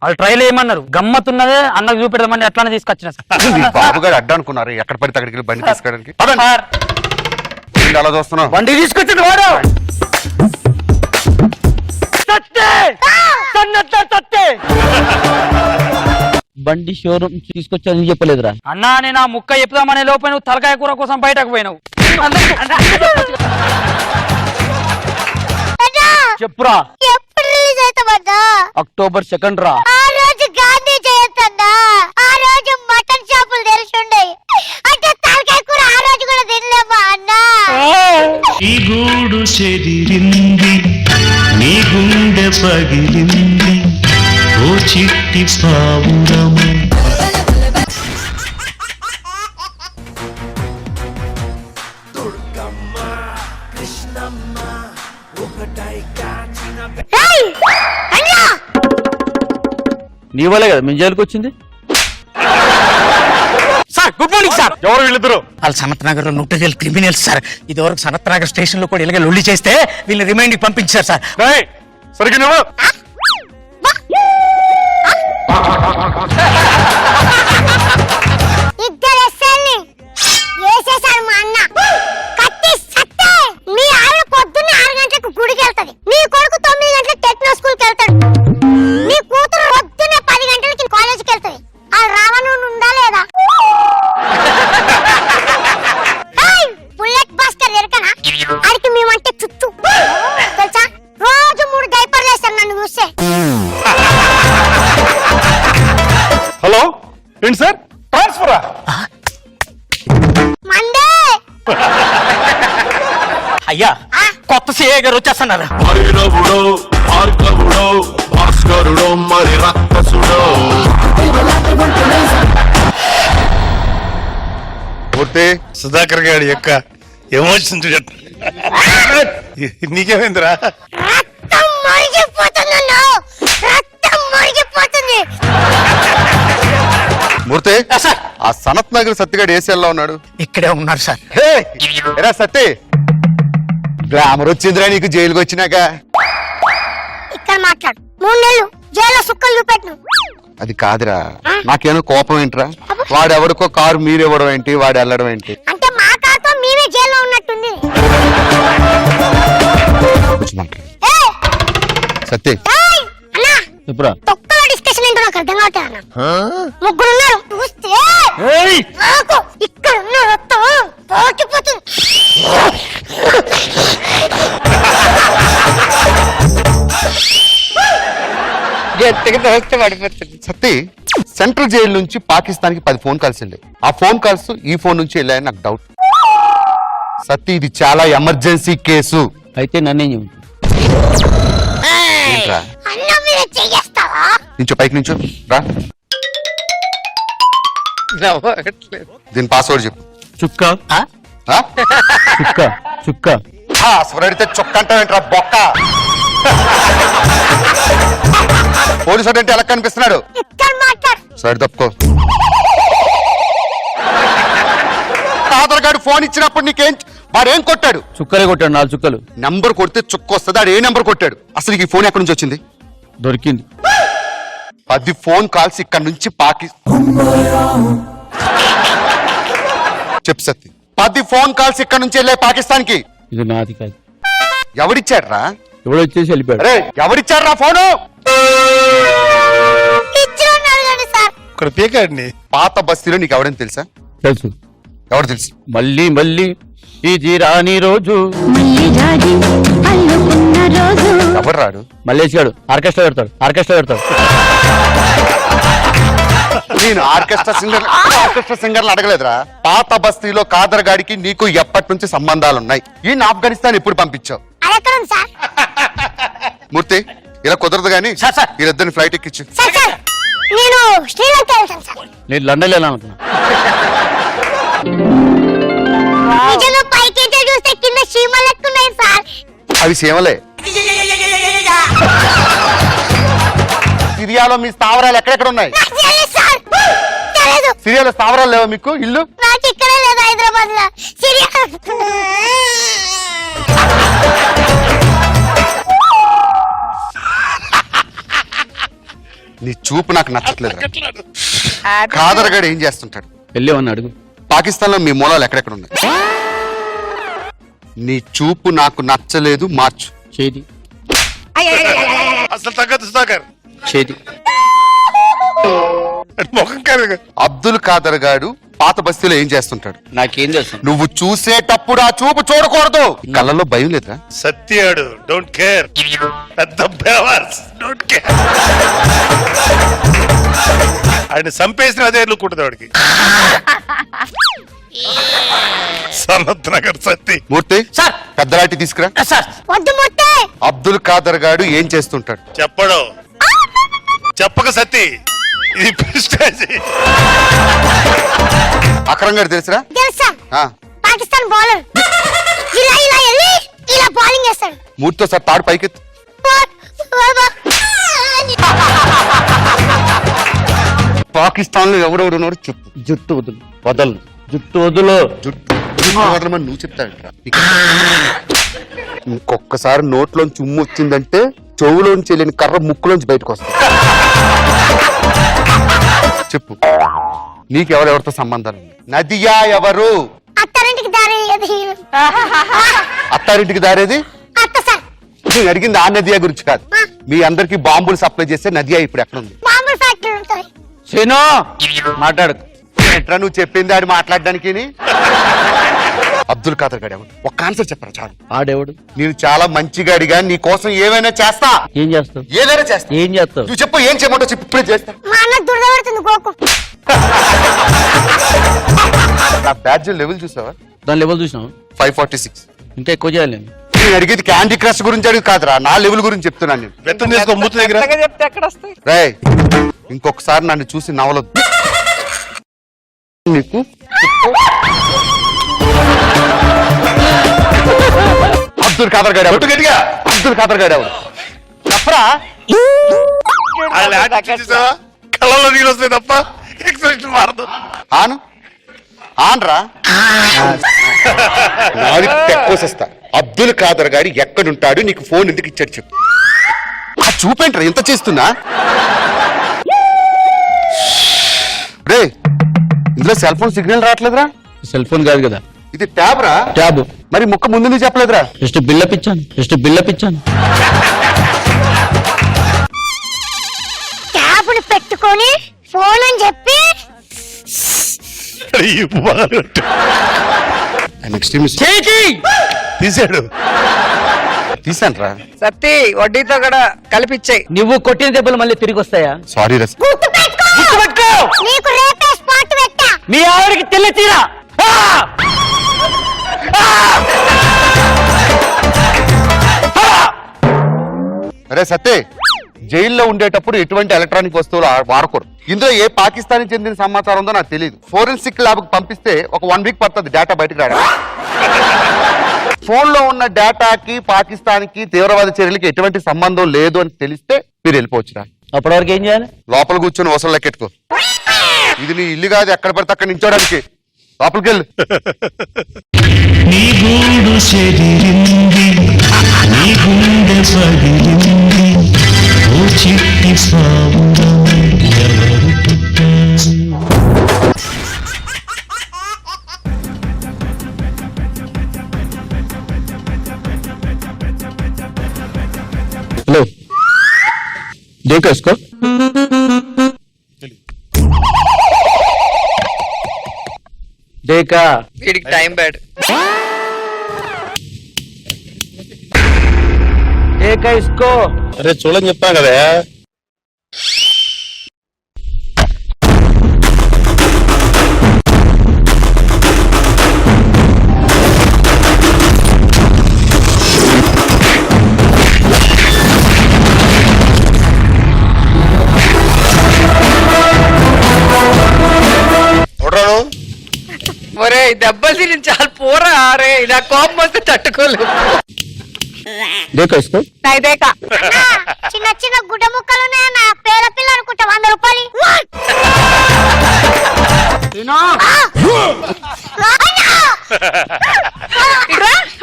వాళ్ళు ట్రైల్ ఏమన్నారు, గమ్మత్తున్నదే అన్నకు చూపెడదామని అట్లానే తీసుకొచ్చిన సార్. మీ బాబు గారు అడ్డా అనుకున్నారు ఎక్కడ పడితే అక్కడికి వెళ్ళి బండి తీసుకోవడానికి. అలా చూస్తున్నావు? బండి తీసుకొచ్చాడు వాడు. సన్నత్త సత్తే బండి షోరూమ్ తీసుకొచ్చానని చెప్పలేదురా? అన్నా నేను ఆ ముక్క చెప్దామనే లోపల నువ్వు తలకాయ కూర కోసం బయటకు పోయినావు. చెప్పురా. ఎప్పుడు రిలీజ్ అవుతామన్నా? అక్టోబర్ 2 రా. ఆ రోజు గాంధీ జయంతి అన్నా. ఆ రోజు మటన్ షాపులు తెరిచుండయి. అంటే తలకాయ కూర ఆ రోజు కూడా తినలేమా అన్నా? ఈ గూడు చెదిరింది నీ గుండె పగిలింది ఓ చిట్టి పావురము. రేయ్, అన్నా! నీ వల్లే కదా మేము జైలుకి వచ్చింది. Sir good morning sir. ఎవరు వీళ్ళిద్దరు? వాళ్ళు సనత్ నగర్ లో నూటేళ్ళ క్రిమినల్స్ సార్. ఇది వరకు సనత్ నగర్ స్టేషన్ లో కూడా ఇలాగే లొల్లి చేస్తే వీళ్ళని రిమైండ్ పంపించారు సార్. సరిగ్గా నువ్వు ఇద్దరు ఎస్ఐల్ని వేసేశారు మా అన్న. కత్తి సత్తే. మీ ఆవిడ పొద్దున్న 6 గంటలకు గుడికి వెళ్తది. నీ కొడుకు 9 గంటలకు టెక్నో స్కూల్కి వెళ్తాడు. నీ కూతురు పొద్దున్న 10 గంటలకి కాలేజీకి వెళ్తది. ఆ రావణుని ఉందా లేదా? ఏయ్, బుల్లెట్ భాస్కర్ ఎరకనా? ఆడికి మేమంటే చుట్టూ తెలుసా? రోజు 3 డైపర్లు వేస్తాను నన్ను చూస్తే. హలో ఏంటి సార్ ట్రాన్స్ఫరా? మండే అయ్యా కొత్త సిఐ గారు వచ్చేస్తున్నారు. భైరవుడో భార్గవుడో భాస్కరుడో మరి రక్కసుడో. మూర్తి సుధాకర్ గారి యొక్క ఎమోషన్ చూడండి. నీకేమైందిరా? రక్తం మరిగిపోతుంది. రక్తం మరిగిపోతుంది. మూర్తి ఆ సనత్ నగర్ సత్తిగాడు ఏ సెల్లో ఉన్నాడు? ఇక్కడే ఉన్నారు సార్. హే, ఎరా సత్తి గ్లామర్ వచ్చిందిరా నీకు జైలుకి వచ్చినాక. ఇక్కడ మాట్లాడు. 3 నెలలు జైల్లో సుక్కలు చూపెట్టు. అది కాదురా, నాకేమో కోపం ఏంట్రా? వాడెవడికో కారు మీరెవడం ఏంటి, వాడు వెళ్ళడం ఏంటి? అంటే మా కాతో మేమే జైల్లో ఉన్నట్టుంది. ఏయ్! సత్తి ఏయ్! అన్నా, చెప్పురా. తొక్కలో డిస్కషన్ ఏంటో నాకు అర్థం కావట్లేదు అన్న. 3 ఉన్నారు చూస్తే నాకు ఇక్కడ ఉన్న రక్తం పోటిపోతుంది. సత్తి సెంట్రల్ జైలు నుంచి పాకిస్తాన్ కి 10 ఫోన్ కాల్స్ వెళ్ళాయి. ఆ ఫోన్ కాల్స్ ఈ ఫోన్ నుంచి వెళ్ళాయని నాకు డౌట్. సత్తి ఇది చాలా ఎమర్జెన్సీ కేసు. అయితే నన్నేం చెప్పు. ఏంట్రా అన్న మీరు చెయ్యేస్తావా? నుంచో పైకి నుంచో రా. దీని పాస్వర్డ్ చెప్పు. చుక్క ఆ? చుక్క చుక్క. పాస్వర్డ్ అడిగితే చొక్క అంటావేంట్రా బొక్క? పోలీసు అంటే ఎలా కనిపిస్తున్నాడు? ఇక్కడ మాట్లాడు. సరే తప్పుకో. ఆధార్ కార్డు ఫోన్ ఇచ్చినప్పుడు నీకేం వాడేం కొట్టాడు? చుక్కలే కొట్టాడు, 4 చుక్కలు. నంబర్ కొడితే చుక్క వస్తుంది. ఆడు ఏ నంబర్ కొట్టాడు? అసలు ఈ ఫోన్ ఎక్కడి నుంచి వచ్చింది? దొరికింది. 10 ఫోన్ కాల్స్ ఇక్కడ నుంచి చెప్పు సత్తి. 10 ఫోన్ కాల్స్ ఇక్కడ నుంచి వెళ్ళాయి పాకిస్తాన్ కి. ఇది నాది కాదు. ఎవడిచ్చాడ్రా? ఎవడో వచ్చేసి వెళ్ళిపోయాడు. అరే ఎవడిచ్చాడ్రా ఫోను? ఇచ్చున్నాడు కానీ సార్. ఇక్కడ పీకాడిని. పాత బస్తీలో నీకు ఎవడని తెలుసా? తెలుసు. ఎవడు తెలుసు? మళ్ళీ మళ్ళీ ఇది రాని రోజు. ఎవరు రాడు? మల్లేష్ గాడు ఆర్కెస్ట్రా పెడతాడు. నేను ఆర్కెస్ట్రా సింగర్లు అడగలేదురా. పాత బస్తీలో కాదర్ గాడికి నీకు ఎప్పటి నుంచి సంబంధాలున్నాయి? ఈయన ఆఫ్ఘనిస్తాన్ ఎప్పుడు పంపించావు? అదెక్కడ ఉంది సార్? మూర్తి ఇలా కుదరదు గానీ సార్. వీళ్ళిద్దరిని ఫ్లైట్ ఎక్కించు. సార్ సార్ నేను శ్రీలంక వెళ్తాను సార్. నేను లండన్ వెళ్ళాలనుకున్నా. నిజంగా పైకి చూస్తే కింద చీమలు లెక్కున్నాయి సార్. అవి సీమలే. సిరియాలో మీ స్థావరాలు ఎక్కడెక్కడ ఉన్నాయి? నాకు తెలియదు సార్. తెలియదు. సిరియాలో స్థావరాలు లేవా మీకు? ఇల్లు నాకు ఇక్కడే లేదు, హైదరాబాద్ లో. నీ చూపు నాకు నచ్చట్లేదు. కాదర్ గాడు ఏం చేస్తుంటాడు? వెళ్ళేవని అడుగు. పాకిస్తాన్ లో మీ మూలాలు ఎక్కడెక్కడ ఉన్నాయి? నీ చూపు నాకు నచ్చలేదు, మార్చు. చేతి అసలు తగ్గదు సుధాకర్. చేతి ముఖం కాదు. అబ్దుల్ ఖాదర్ గాడు పాత బస్తీలో ఏం చేస్తుంటాడు? నాకేం తెలుసు? నువ్వు చూసేటప్పుడు ఆ చూపు చూడకూడదు. కళ్ళల్లో భయం లేదా? సత్యాడు డోంట్ కేర్, పెద్ద బేవర్స్ డోంట్ కేర్. ఆయన చంపేసిన అదే లుక్కుంటుంది వాడికి. సనత్ నగర్ సత్తి. మూర్తి సార్. పెద్దలాటి తీసుకురా. సార్ వద్దు ముట్టే అబ్దుల్ ఖాదర్ గాడు ఏం చేస్తుంటాడు? చెప్పడు, చెప్పక సత్తి, ఇది ప్రెస్టేజ్. అక్రమ్ గారు తెలుసురా? తెలుసా? ఆ, పాకిస్తాన్ బౌలర్ ఇలా ఇలా వెళ్ళి ఇలా బౌలింగ్ చేస్తాడు. మూర్తితో సార్ తాడు పైకెత్తు. పాకిస్తాన్ లో ఎవరెవరు ఉన్నారో చెప్పు. జుట్టు వదులు, వదలు, జుట్టు వదులు. జుట్టు వదలమని నువ్వు చెప్తాడు. ఇంకొకసారి నోట్లోంచి ఉమ్ము వచ్చిందంటే చెవులోంచి వెళ్ళిన కర్ర ముక్కులోంచి బయటకు వస్తుంది. చెప్పు, నీకెవరెవరితో సంబంధాలు ఉన్నాయి? నదియా ఎవరు? అత్తారింటికి దారి అత్తారింటికి దారేది? అత్త సార్. నేను అడిగింది ఆ నదియా గురించి కాదు. మీ అందరికి బాంబులు సప్లై చేసే నదియా ఇప్పుడు ఎక్కడ ఉంది? బాంబుల ఫ్యాక్టరీ ఉంటుంది. సీను మాట్లాడు. ఎట్లా నువ్వు చెప్పింది ఆడు మాట్లాడడానికి? అబ్దుల్ ఖాదర్ గారు ఎవరు? ఒక్క ఆన్సర్ చెప్పరా చాలు. ఆడేవాడు? నేను చాలా మంచిగాడిగా నీ కోసం ఏమైనా చేస్తా. ఏం చేస్తావు? ఏదైనా చేస్తా. ఏం చేస్తావు? నువ్వు చెప్పు, ఏం చేయమంటావు చెప్పు, ఇప్పుడే చేస్తా. మా అన్న దురద పెడుతుంది గోకు. నా బ్యాడ్జ్ లెవెల్ చూసావా? దాని లెవెల్ చూసినావు? 546. ఇంకా ఎక్కువ చేయాలి. నేను అడిగేది క్యాండీ క్రష్ గురించి అడిగి కాదురా, నా లెవెల్ గురించి చెప్తున్నాను నేను. బెత్తం చేసుకో మూతి దగ్గర. చెప్తే ఎక్కడ వస్తాయి? రేయ్, ఇంకొకసారి నన్ను చూసి నవలొద్దు నీకు. అబ్దుల్ ఖాదర్ గారు ఎవరు? గట్టిగా అబ్దుల్ ఖాదర్ గారు ఎవరు చెప్పరా? ఆయన యాక్టింగ్ చూసావా? కళ్ళలో నీళ్ళు వస్తాయి తప్ప ఎక్స్ప్రెషన్ మారదు. ఆను ఆన్రా కోసేస్తా. అబ్దుల్ ఖాదర్ గారు ఎక్కడుంటాడు? నీకు ఫోన్ ఎందుకు ఇచ్చాడు చెప్పు. ఆ చూపేంట్రా ఎంత చేస్తున్నా? రే, ఇందులో సెల్ ఫోన్ సిగ్నల్ రావట్లేదురా? సెల్ ఫోన్ కాదు కదా, ఇది ట్యాబ్ రా. ట్యాబ్. మరి ముక్క ముందు నువ్వు చెప్పలేదురా? జస్ట్ బిల్డప్ ఇచ్చాను, జస్ట్ బిల్డప్ ఇచ్చాను. ట్యాబ్ని పెట్టుకొని ఫోన్ అని చెప్పి తీసాడు. తీసాను. సత్తి వడ్డీతో కూడా కలిపిచ్చాయి. నువ్వు కొట్టిన దెబ్బలు మళ్ళీ తిరిగి వస్తాయా? సారీ రస్. గుర్తు పెట్టుకో. నీకు రేపే స్పాట్ పెట్టా. మీ ఆవిడకి తెల్ల తీరా. అరే సత్తే, జైల్లో ఉండేటప్పుడు ఎటువంటి ఎలక్ట్రానిక్ వస్తువులు వాడకూడదు. ఇందులో ఏ పాకిస్తాన్ చెందిన సమాచారం ఉందో నాకు తెలియదు. ఫోరెన్సిక్ ల్యాబ్ కు పంపిస్తే ఒక 1 వీక్ పడుతుంది డేటా బయటకు రావడం. ఫోన్ లో ఉన్న డేటాకి పాకిస్తాన్ కి తీవ్రవాద చర్యలకి ఎటువంటి సంబంధం లేదు అని తెలిస్తే మీరు వెళ్ళిపోవచ్చురా. అప్పటి వరకు ఏం చేయాలి? లోపల కూర్చొని వసలు లెక్కెట్టుకో. ఇది నీ ఇల్లు కాదు ఎక్కడ పడితే అక్కడ నించోడానికి. లోపలికి వెళ్ళు. నీ గూడు చెదిరింది, నీ గుండె పగిలింది, ఓ చిట్టి పావురమై ఎవరు పుట్టారు? హలో, దేకేసుకో. దేకా వీడికి టైం బ్యాడ్. దేకా ఇసుకో. అరే చూడని చెప్పాను కదా. ఒరే దెబ్బలు తిని చాలు పోరా. అరే ఇలా కోపం వస్తే తట్టుకోలేదు. దేకా ఇసుకో. నైదేకా. చిన్న చిన్న గుడ్డ ముక్కలు ఉన్నాయన్న. పేద పిల్ల అనుకుంటా 100 రూపాయలు.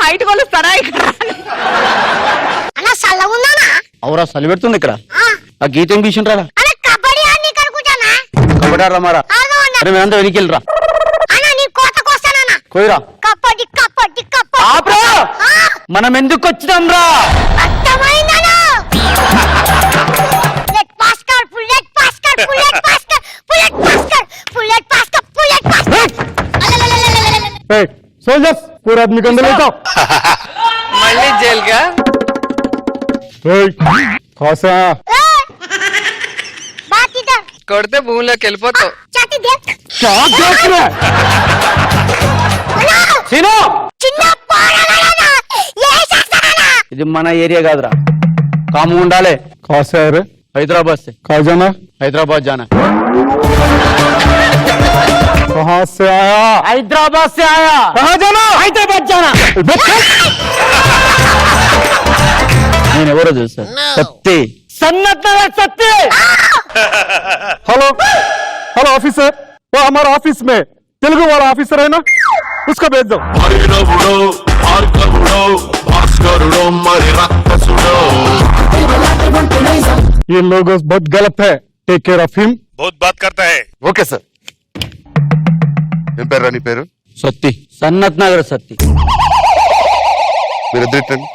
హైట్ కొలుస్తారా అన్న సల్ల ఉన్నానా? అవురా, చలి పెడుతుంది ఇక్కడ. ఆ గీతం గీసిన రా. అన్న కబడ్డీ ఆడి అనుకుంటానా? కబడ్డీ ఆడమారా. అరే మేమంతా వెనకెళ్ళరా. అన్న నీ కోతకు వస్తానన్నా. కోయిరా. కబడ్డీ కబడ్డీ ఆప్రా. కబడ్డీ. మనం ఎందుకు వచ్చినాం రా? అర్థమైందనా? లెట్ పాస్ సోల్జర్స్ పూరా ఆద్మీ కి अंदर ले जाओ మళ్ళీ జైలుగా ఖాసా బాత్ ఇధర్ కొడితే భూమిలోకి వెళ్ళిపోతావు చాటి దే क्या देख रहे సీను చిన్న పోరగాలనా ఏసేస్తానా ఇది మన ఏరియా కాదురా కాము ఉండాలి कहाँ से आ रहे హైదరాబాద్ से कहाँ जाना హైదరాబాద్ జానా कहाँ से आया హైదరాబాద్ से आया कहाँ जाना హైదరాబాద్ జానా నేను ఎవరో తెలుసా Satti Sanath Nagar Satti hello hello officer वो हमारा ऑफिस में तेलुगु वाला ऑफिसर है ना उसको भेज दो హరినవుడో భార్గవుడో భాస్కరుడో మరి రక్కసుడో ये लोग बहुत गलत है टेक केयर ऑफ हिम बहुत बात करता है ఓకే సార్ ఏం పేరు నీ పేరు సత్తి సన్నత్ నగర్ సత్తి మీరిద్దరు ఇట్టండి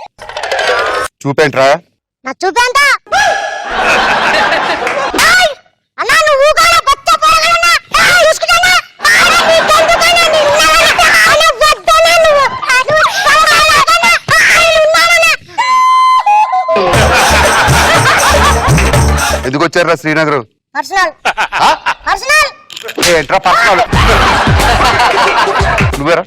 చూపేంట్రా నా చూపేంతా అన్నా నువ్వు కూడా బచ్చ పోరగాలనా చూసుకుంటానా నీ తండ్రికైనా నీ ఉన్నావనా అలా వద్దనా నువ్వు అది పోరగాలనా ఉన్నావనా ఎందుకు వచ్చారా శ్రీనగర్ పర్సనల్ పర్సనల్ ఏంట్రా పర్సనల్ నువ్వేరా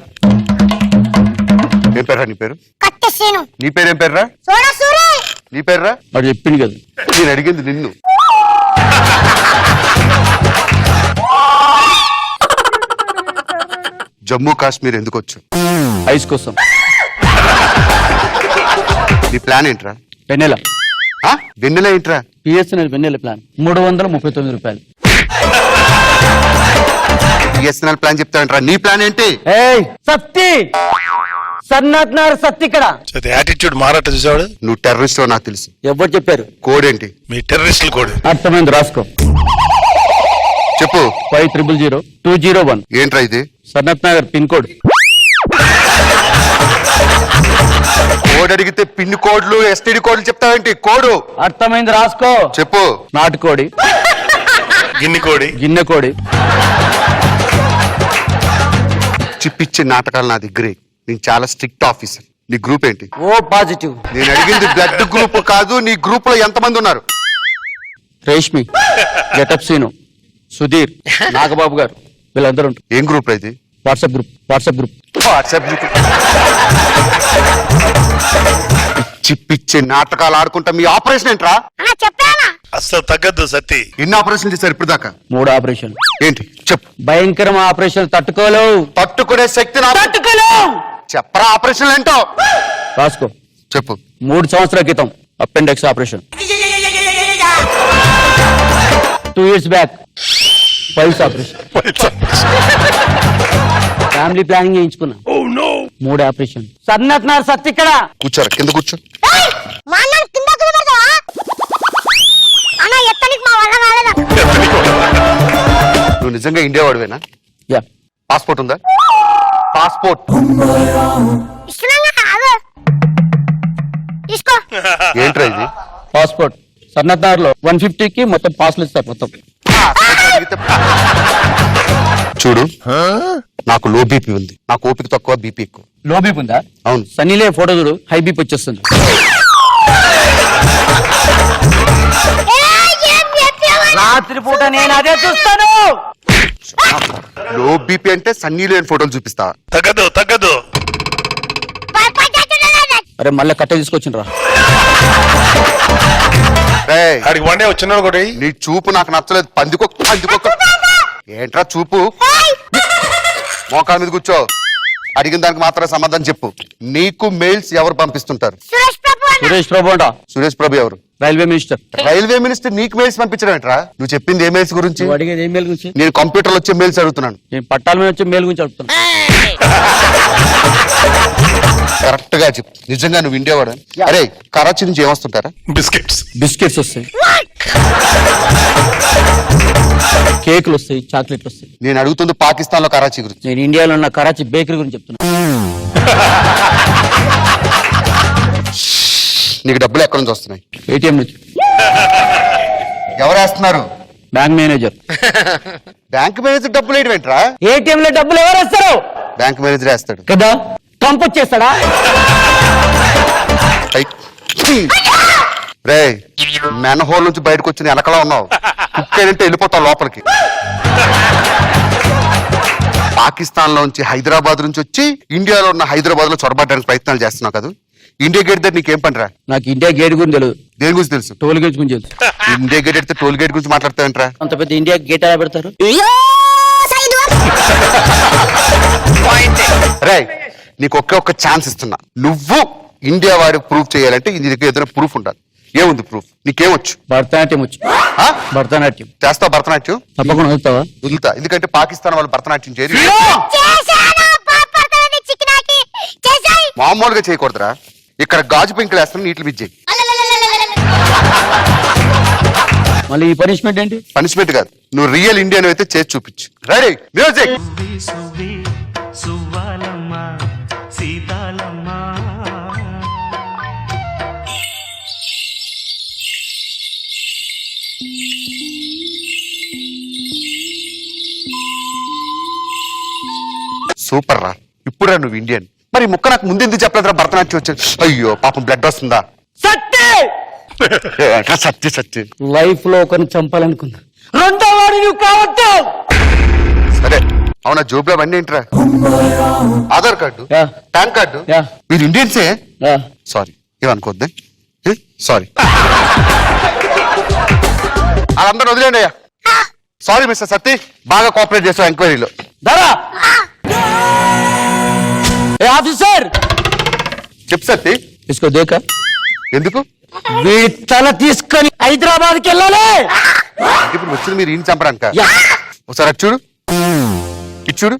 ఏం పేర్రా నీ పేరు కట్టేసేను నీ పేరేం పేర్రా సోడా సూరే నీ పేర్రా వాడు చెప్పింది కదా నేను అడిగింది నిన్ను జమ్మూ కాశ్మీర్ ఎందుకు వచ్చు ఐస్ కోసం నీ ప్లాన్ ఏంట్రా వెన్నెల ఆ? వెన్నెల ఏంట్రా పిఎస్ఎన్ఎల్ వెన్నెల ప్లాన్ 339 రూపాయలు బిఎస్ఎన్ఎల్ ప్లాన్ చెప్తావేంట్రా నీ ప్లాన్ ఏంటి ఏయ్ సత్తి సన్నత్ నగర్ సత్తి ఇక్కడ యాటిట్యూడ్ మారట చూసాడు నువ్వు టెర్రరిస్ట్ నాకు తెలుసు ఎవరు చెప్పారు కోడ్ ఏంటి మీ టెర్రరిస్టులు కూడా అర్థమైంది రాసుకో చెప్పు 5000-201 ఏంట్రా ఇది Sanath Nagar pin code code అడిగితే పిన్ కోడ్లు ఎస్టీడీ కోడ్లు చెప్తావేంటి కోడు అర్థమైంది రాసుకో చెప్పు నాటుకోడి గిన్నె కోడి గిన్నె కోడి చిప్పిచ్చే నాటకాలు నా దగ్గరే నేను చాలా స్ట్రిక్ట్ ఆఫీసర్ నీ గ్రూప్ ఏంటి ఓ పాజిటివ్ నేను అడిగింది బ్లడ్ గ్రూప్ కాదు నీ గ్రూప్ లో ఎంతమంది ఉన్నారు రేష్మి గెటప్ సీను సుధీర్ నాగబాబు గారు వీళ్ళందరూ ఉంటారు ఏం గ్రూప్ ఇది వాట్సాప్ గ్రూప్ వాట్సాప్ గ్రూప్ చిప్పిచ్చే నాటకాలు ఆడుకుంటా మీ ఆపరేషన్ ఏంట్రా అన్నా చెప్పానా అస్సలు తగ్గద్దు సత్తి ఎన్ని ఆపరేషన్ చేశారు ఇప్పుడు దాకా 3 ఆపరేషన్ ఏంటి చెప్పు భయంకరం ఆపరేషన్ తట్టుకోలేవు తట్టుకునే శక్తి చెప్పరా ఆపరేషన్ ఏంటో రాసుకో చెప్పు 3 సంవత్సరాల క్రితం appendix operation 2 years back piles operation family planning చేయించుకున్నా 3 ఆపరేషన్ సన్నత్ నగర్ సత్తి ఇక్కడ కూర్చోరా కింద కూర్చో ఏయ్ మా అన్న కింద కూర్చోబెడతావా అన్న ఎత్తనికి మా వల్ల కాలేదా నువ్వు నిజంగా ఇండియా వాడివేనా యా పాస్పోర్ట్ ఉందా పాస్పోర్ట్ ఇస్తున్నాగా కాదు తీసుకో ఏంట్రా ఇది పాస్పోర్ట్ సన్నత్ నగర్ లో 150కి మొత్తం పాస్లు ఇస్తారు మొత్తం చూడు నాకు లో బీపీ ఉంది నాకు ఓపిక తక్కువ బీపీ ఎక్కువ లో బీపీ ఉందా అవును సన్నీలే ఫోటో చూడు హై బీపీ వచ్చేస్తుంది రాత్రి పూట నేను అదే చూస్తాను లో బీపీ అంటే సన్నీ లేని ఫోటోలు చూపిస్తా తగ్గదు అరే మళ్ళీ కట్ట తీసుకొచ్చిండ్రా రేయ్, ఆడికి వన్ డే వచ్చినాడు కూడా నీ చూపు నాకు నచ్చలేదు పందికొక్క ఏంట్రా చూపు మోకాల మీద కూర్చో అడిగిన దానికి మాత్రమే సమాధానం చెప్పు నీకు మెయిల్స్ ఎవరు పంపిస్తుంటారు సురేష్ ప్రభు అన్న సురేష్ ప్రభు అంట సురేష్ ప్రభు ఎవరు రైల్వే మినిస్టర్ రైల్వే మినిస్టర్ నీకు మెయిల్స్ పంపించడం ఏంట్రా నువ్వు చెప్పింది ఏ మెయిల్స్ గురించి నువ్వు అడిగేది ఏం మేలు గురించి నేను కంప్యూటర్ లో వచ్చే మెయిల్స్ అడుగుతున్నాను నేను పట్టాల మీద వచ్చే మేలు గురించి అడుగుతున్నా కరెక్ట్ గా చెప్పు నిజంగా నువ్వు ఇండియా వాడు అరే కరాచీ నుంచి ఏమొస్తుంటారా బిస్కెట్స్ బిస్కెట్స్ వస్తాయి కేకులు వస్తాయి చాక్లెట్లు వస్తాయి నేను అడుగుతుంది పాకిస్తాన్ లో కరాచీ గురించి నేను ఇండియాలో ఉన్న కరాచీ బేకరీ గురించి చెప్తున్నా నీకు డబ్బులు ఎక్కడి నుంచి వస్తున్నాయి ఏటీఎం నుంచి ఎవరు వేస్తున్నారు బ్యాంక్ మేనేజర్ బ్యాంక్ మేనేజర్ డబ్బులు ఏంటంట్రా ఏటీఎం లో డబ్బులు ఎవరు వస్తారు బ్యాంక్ మేనేజర్ వేస్తాడు కదా ట్రంప్ వచ్చేస్తాడా? రే మెన్ హోల్ నుంచి బయటకు వచ్చిన వెనకలా ఉన్నావు, కుక్కేనంటే వెళ్ళిపోతావు లోపలికి. పాకిస్తాన్ లోంచి హైదరాబాద్ నుంచి వచ్చి ఇండియాలో ఉన్న హైదరాబాద్ లో చొరబడడానికి ప్రయత్నాలు చేస్తున్నావు కదా. ఇండియా గేట్ దగ్గర నీకేం పనిరా? నాకు ఇండియా గేట్ గురించి తెలియదు. దేని గురించి తెలుసు? టోల్ గేట్ గురించి తెలుసు. ఇండియా గేట్ అయితే టోల్ గేట్ గురించి మాట్లాడతావేంట్రా? అంత పెద్ద ఇండియా గేట్ ఎలా పెడతారు? రే నీకు ఒక్క ఛాన్స్ ఇస్తున్నా. నువ్వు ఇండియా వాడికి ప్రూఫ్ చేయాలంటే నీ దగ్గర ఏదైనా ప్రూఫ్ ఉండాలి. ఏముంది ప్రూఫ్? నీకేమొచ్చు? భరతనాట్యం వచ్చు. ఆ? భరతనాట్యం చేస్తావు భరతనాట్యం? తప్పకుండా వస్తావా? వదులుతా, ఎందుకంటే పాకిస్తాన్ వాళ్ళు భరతనాట్యం చేయరు. చేశాను, బాధపడతానని చిక్కినాకి. చేశాయి. మామూలుగా చేయకూడదురా. ఇక్కడ గాజు పెంకులు వేస్తాను, నీటిని విజ్జాయి. మళ్ళీ ఈ పనిష్మెంట్ ఏంటి? పనిష్మెంట్ కాదు, నువ్వు రియల్ ఇండియన్ అయితే చేసి చూపించు. Ready music. సూపర్ రా. ఇప్పుడు రా నువ్వు ఇండియన్. మరి ఈ ముక్క నాకు ముందు ఎందుకు చెప్పలేదురా భరతనాట్యం వచ్చాడు? అయ్యో పాపం బ్లడ్ వస్తుందా? సత్య సత్య లైఫ్ లో ఒకరిని చంపాలనుకున్నా, రెండో వాడు నువ్వు కావద్దు. సరే అవునా, జోబులో అవన్నీ ఏంట్రా? Aadhaar card, Yeah. Pan card. Yeah. మీరు ఇండియన్సే? Yeah. సారీ, ఏమనుకోద్దే. సారీ, వాళ్ళందరూ వదిలేండి అయ్యా. సారీ మిస్టర్ సతీ, బాగా కోఆపరేట్ చేస్తావు ఎంక్వైరీలో. దరా ఏ ఆఫీసర్, చెప్పు సతీ. ఇసుకో దేకా. ఎందుకు? వీడి తల తీసుకొని హైదరాబాద్కి వెళ్ళాలి. ఇప్పుడు వచ్చింది మీరు ఈయన చంపడానిక? యా. ఒకసారి అటు చూడు, ఇటు చూడు.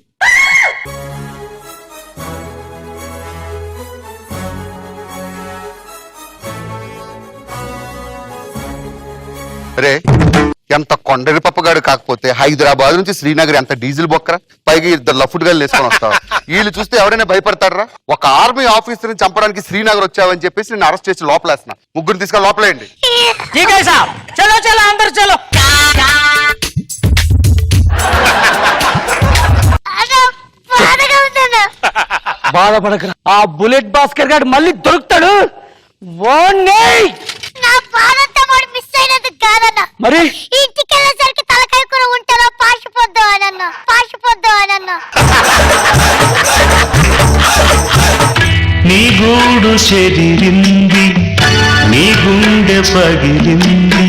రే ఎంత కొండరి పప్పగాడు కాకపోతే హైదరాబాద్ నుంచి శ్రీనగర్ ఎంత డీజిల్ బొక్కరా, పైగా ఇద్దరు లఫుట్ గల్లు వేసుకొని వస్తావు. వీళ్ళు చూస్తే ఎవరైనా భయపడతాడరా? ఒక ఆర్మీ ఆఫీసర్ ని చంపడానికి శ్రీనగర్ వచ్చావని చెప్పేసి నేను అరెస్ట్ చేసి లోపలేస్తున్నా. ముగ్గురు తీసుకొని లోపలేయండి. చలో చలో అందరు చలో. బాధగా ఉందన్న. బాధపడకరా, ఆ బుల్లెట్ భాస్కర్ గారు మళ్ళీ దొరుకుతాడు. నా బాధంతా వాడు మిస్ అయినందుకు కాదన్న. మరి ఇంటికి వెళ్ళేసరికి తలకాయ కూర ఉంటారో పాసిపోద్దాం అనన్నా, పాసిపోద్దాం అనన్నా. నీ గూడు చెదిరింది, నీ గుండె పగిలింది,